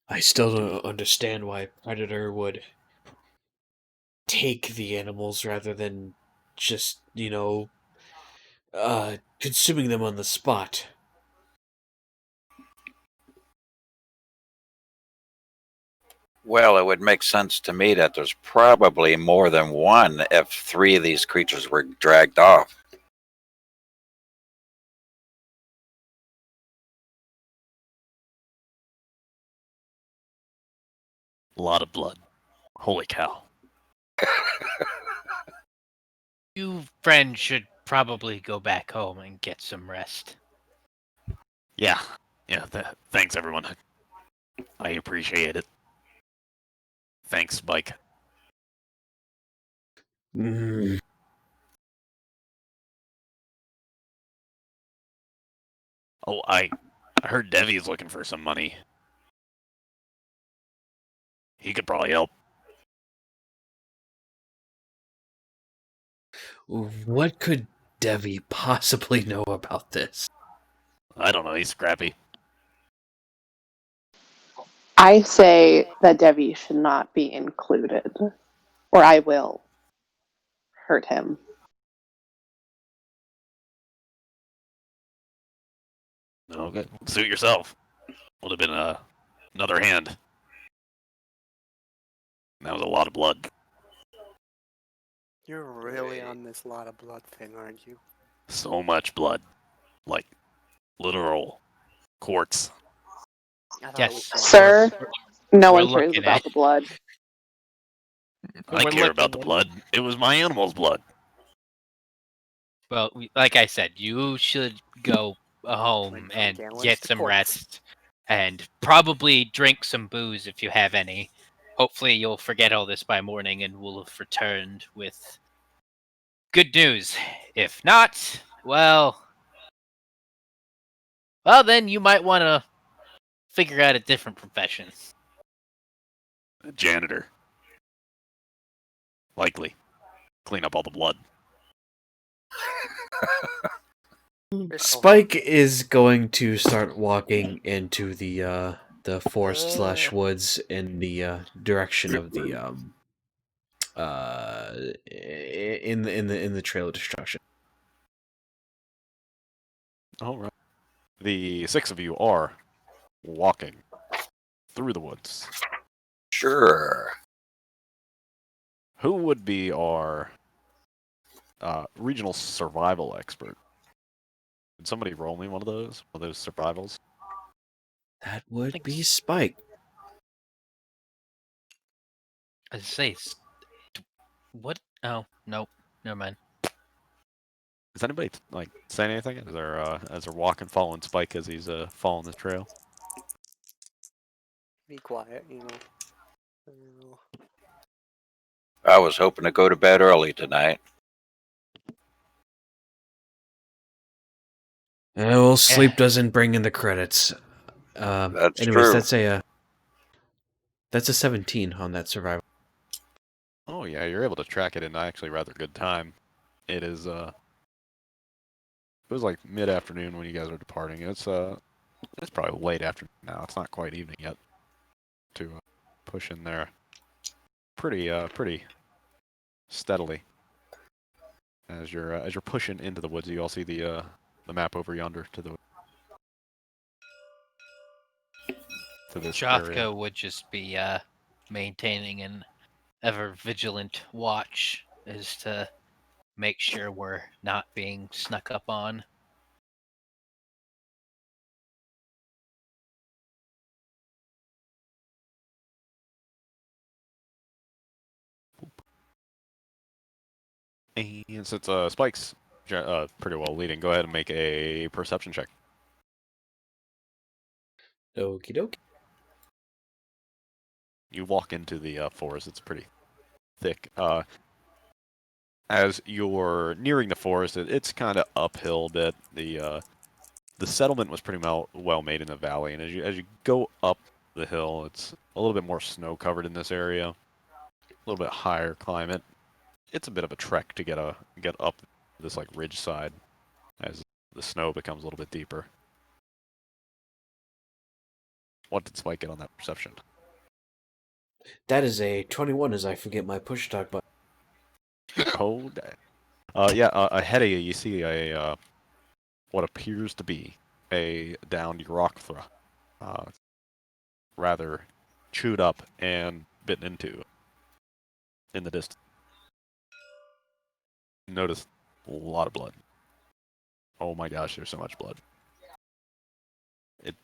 I still don't understand why Predator would take the animals rather than just, consuming them on the spot. Well, it would make sense to me that there's probably more than one if 3 of these creatures were dragged off. A lot of blood. Holy cow. You friends should probably go back home and get some rest. Yeah. Thanks, everyone. I appreciate it. Thanks, Spike. Mm. Oh, I heard Devi's looking for some money. He could probably help. What could Devi possibly know about this? I don't know, he's scrappy. I say that Devi should not be included, or I will hurt him. Okay, suit yourself. Would have been another hand. That was a lot of blood. You're really on this lot of blood thing, aren't you? So much blood. Like, literal quartz. I thought it was Yes, Sir, no we're one cares looking about at the blood. I We're care about the looking blood. It was my animal's blood. Well, like I said, you should go Went home from and gallons get to some quarts. rest, and probably drink some booze if you have any. Hopefully, you'll forget all this by morning, and we'll have returned with good news. If not, well, then you might want to figure out a different profession. A janitor. Likely. Clean up all the blood. Spike is going to start walking into the forest slash woods in the direction of the in the trail of destruction. All right. The 6 of you are walking through the woods. Sure. Who would be our regional survival expert? Did somebody roll me one of those survivals? That would Thanks. be Spike. I say, what? Oh, nope. Never mind. Is anybody like saying anything as they're walking, following Spike as he's following the trail? Be quiet, you know. I was hoping to go to bed early tonight. Well, sleep doesn't bring in the credits. That's anyways, true. that's a 17 on that survival. Oh yeah, you're able to track it in actually rather good time. It is it was like mid-afternoon when you guys are departing. It's probably late afternoon now. It's not quite evening yet. To push in there pretty steadily. As you're pushing into the woods, you all see the map over yonder to this area. Jothka would just be maintaining an ever vigilant watch as to make sure we're not being snuck up on. And since Spike's pretty well leading, go ahead and make a perception check. Okie dokie. You walk into the forest. It's pretty thick. As you're nearing the forest, it's kind of uphill a bit. The settlement was pretty well made in the valley, and as you go up the hill, it's a little bit more snow covered in this area. A little bit higher climate. It's a bit of a trek to get up this like ridge side as the snow becomes a little bit deeper. What did Spike get on that perception? That is a 21 as I forget my push talk button. Oh, yeah. Ahead of you, you see a what appears to be a downed Urokthra, rather chewed up and bitten into in the distance. Notice a lot of blood. Oh my gosh, there's so much blood. It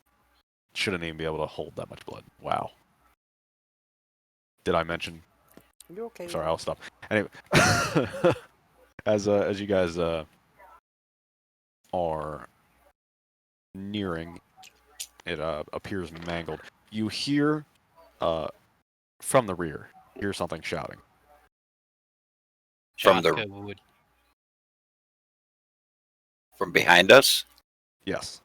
shouldn't even be able to hold that much blood. Wow. Did I mention? You okay? Sorry, I'll stop. Anyway, as you guys are nearing, it appears mangled. You hear from the rear, hear something shouting. Jothka From behind us? Yes.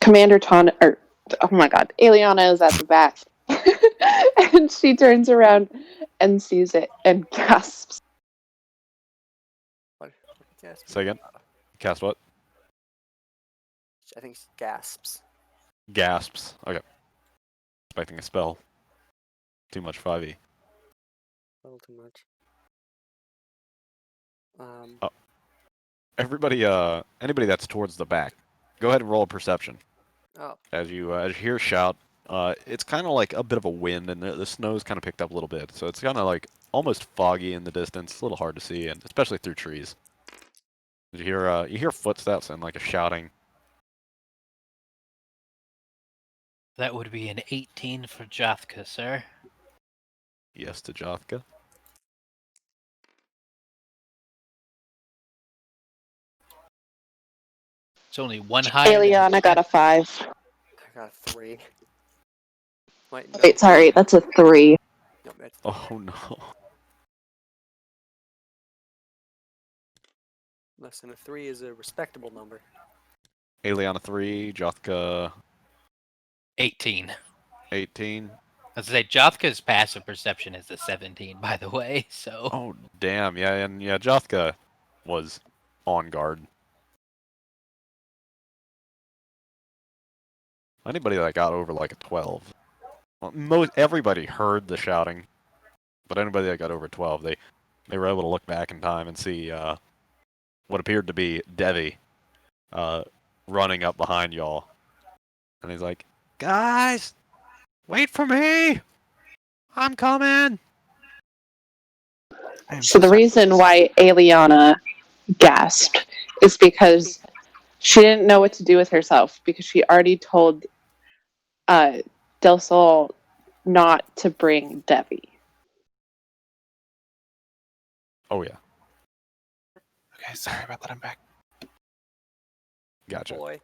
Commander oh my god, Eliana is at the back. And she turns around and sees it and gasps. What? Gasp? Say again. Cast what? I think she gasps. Gasps. Okay. Expecting a spell. Too much 5e. A little too much. Everybody, anybody that's towards the back, go ahead and roll a perception. Oh. As you hear a shout, it's kind of like a bit of a wind, and the snow's kind of picked up a little bit, so it's kind of like almost foggy in the distance, a little hard to see, and especially through trees. You hear footsteps and like a shouting. That would be an 18 for Jothka, sir. Yes to Jothka. It's only one higher. Eliana got a 5. I got a 3. Wait, no. Wait, sorry, that's a 3. No, that's Oh no. less than a 3 is a respectable number. Aliana 3, Jothka 18. 18. I was say Jothka's passive perception is a 17, by the way. So. Oh damn, yeah, and yeah, Jothka was on guard. Anybody that got over like a 12, well, everybody heard the shouting, but anybody that got over 12, they were able to look back in time and see what appeared to be Devi running up behind y'all, and he's like, "Guys, wait for me! I'm coming!" So the reason why Eliana gasped is because she didn't know what to do with herself, because she already told Del Sol not to bring Devi. Oh yeah, Okay, sorry about that. I'm back. gotcha. Boy.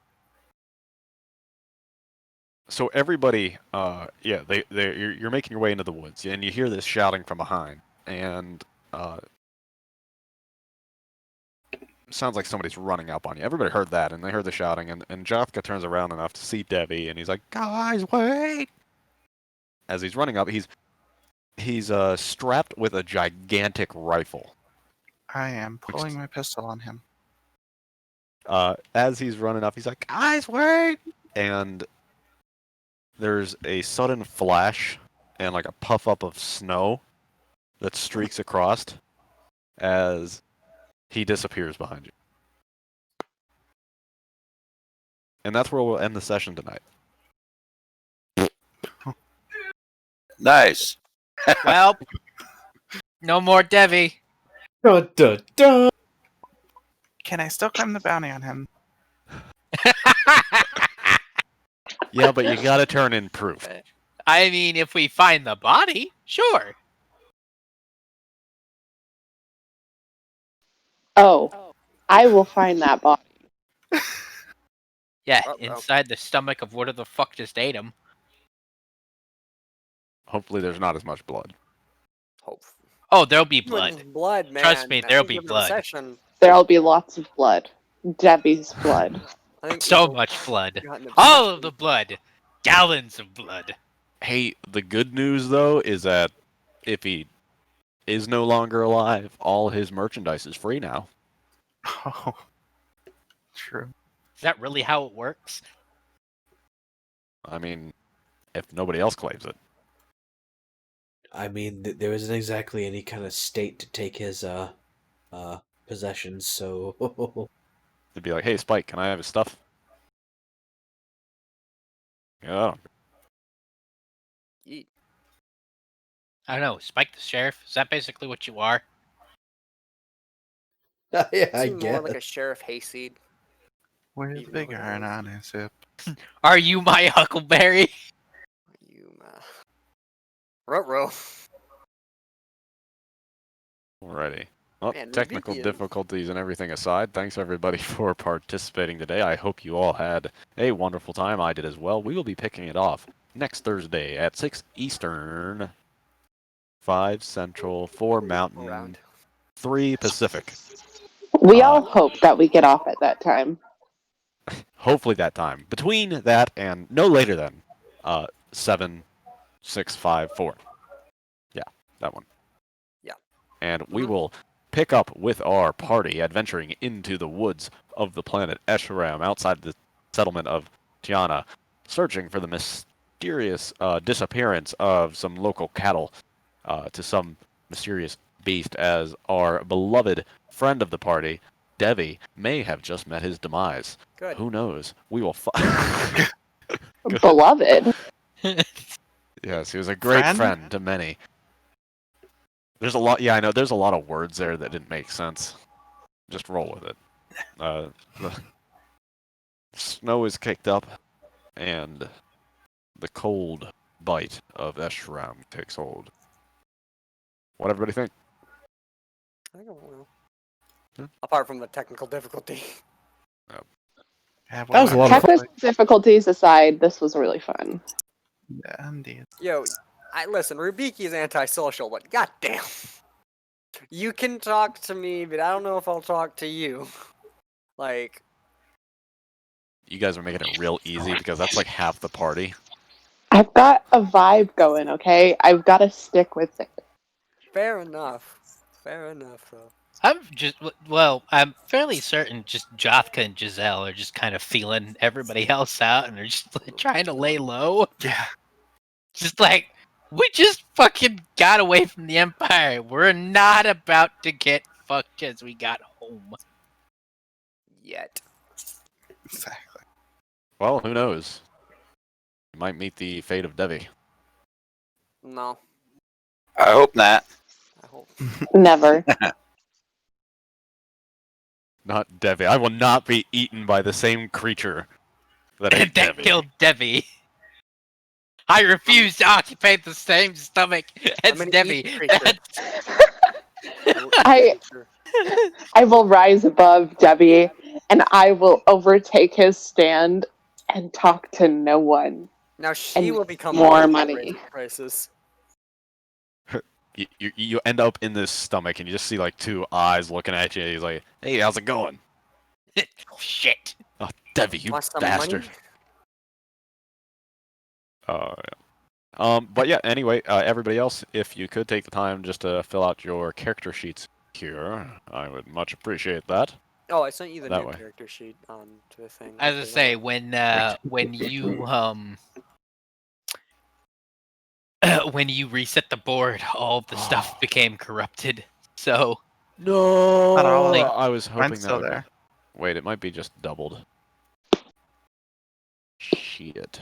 So everybody, you're making your way into the woods, and you hear this shouting from behind, and sounds like somebody's running up on you. Everybody heard that, and they heard the shouting, and Jothka turns around enough to see Devi, and he's like, "Guys, wait!" As he's running up, he's strapped with a gigantic rifle. I am pulling my pistol on him. As he's running up, he's like, "Guys, wait!" And there's a sudden flash and like a puff up of snow that streaks across as he disappears behind you. And that's where we'll end the session tonight. Nice. Well, no more Devi. Dun, dun, dun. Can I still claim the bounty on him? Yeah, but you gotta turn in proof. I mean, if we find the body, sure. Oh, I will find that body. Yeah, Uh-oh. inside the stomach of whatever the fuck just ate him. Hopefully there's not as much blood. Hope. Oh, there'll be Blood. blood. Blood, man. Trust me, I there'll think be given the blood. session, There'll be lots of blood. Debbie's blood. I think So we've much blood. gotten All obsessed of the with- blood. Gallons of blood. Hey, the good news though is that if he is no longer alive, all his merchandise is free now. Oh, true. Is that really how it works? I mean, if nobody else claims it. I mean, there isn't exactly any kind of state to take his possessions, so It'd be like, "Hey, Spike, can I have his stuff?" Yeah. Yeet. I don't know. Spike the sheriff? Is that basically what you are? yeah, I Seem more guess. like a sheriff hayseed. Where's the Even big though it iron was- on his hip? Are you my Huckleberry? You, Ruh-roh. Alrighty. Well, Man, technical Rubikian. difficulties and everything aside, thanks everybody for participating today. I hope you all had a wonderful time. I did as well. We will be picking it off next Thursday at 6 Eastern, 5 Central, 4 Mountain, Around. 3 Pacific. We all hope that we get off at that time. Hopefully that time. Between that and no later than 7, 6, 5, 4. Yeah, that one. Yeah. And we will pick up with our party adventuring into the woods of the planet Eshoraam outside the settlement of Tyhanna, searching for the mysterious disappearance of some local cattle to some mysterious beast, as our beloved friend of the party, Devi, may have just met his demise. Good. Who knows? We will find. Beloved. Yes, he was a great friend to many. There's a lot. Yeah, I know. There's a lot of words there that didn't make sense. Just roll with it. The snow is kicked up, and the cold bite of Eshoraam takes hold. What everybody think? I don't know. Yeah. Apart from the technical difficulty. Yeah, That was a lot of fun. Technical difficulties aside, this was really fun. Yeah, indeed. Yo, listen, Rubiki is antisocial, but goddamn. You can talk to me, but I don't know if I'll talk to you. Like, You guys are making it real easy because that's like half the party. I've got a vibe going, okay? I've got to stick with it. fair enough. Fair enough, though. I'm fairly certain just Jothka and Giselle are just kind of feeling everybody else out and they're just like, trying to lay low. Yeah. Just like, we just fucking got away from the Empire. We're not about to get fucked as we got home. Yet. Exactly. Well, who knows? You might meet the fate of Devi. No, I hope not. I hope. Never. Not Devi. I will not be eaten by the same creature that ate And that Devi. killed Devi. I refuse to occupy the same stomach as gonna eat Debbie. the creature. That's- will eat the I creature. I will rise above Debbie and I will overtake his stand and talk to no one. Now she And will become more the money. raise prices. You end up in this stomach, and you just see like two eyes looking at you. He's like, "Hey, how's it going?" Shit. Oh, Debbie, you Want some bastard. money? Yeah. But yeah. Anyway, everybody else, if you could take the time just to fill out your character sheets here, I would much appreciate that. Oh, I sent you the That new way. character sheet on to the thing. As I Okay, say, whatever. when you when you reset the board, all of the stuff became corrupted. So No. Not all of Like, it. I was hoping Mine's that still would there. Wait, it might be just doubled. Shit.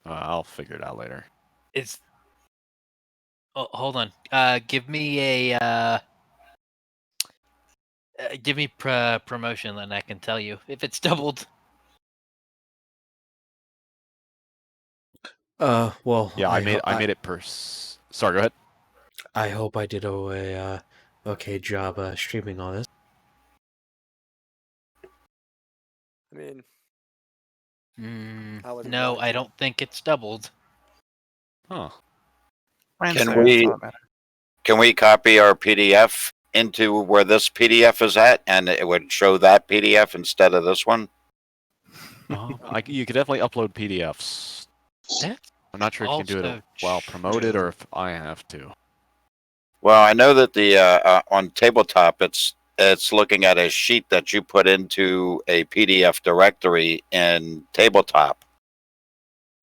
I'll figure it out later. it's. Oh, hold on. Give me a give me promotion, then I can tell you if it's doubled. Well, Yeah, I made I it Sorry, go ahead. I hope I did a okay job streaming all this. I mean, Mm, I would no, want I to. don't think it's doubled. Huh. Mine's Can there. That's we- all that matters. Can we copy our PDF into where this PDF is at, and it would show that PDF instead of this one? You could definitely upload PDFs. That's I'm not sure if you can do it also while promoted true. or if I have to. Well, I know that the on tabletop it's looking at a sheet that you put into a PDF directory in tabletop.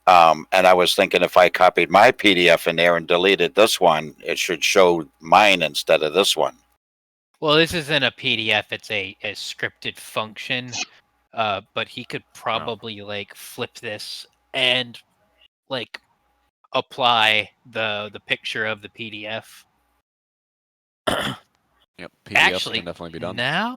And I was thinking if I copied my PDF in there and deleted this one, it should show mine instead of this one. Well, this isn't a PDF; it's a scripted function. But he could probably like flip this and like apply the picture of the PDF. Yep, PDFs Actually, can definitely be done. now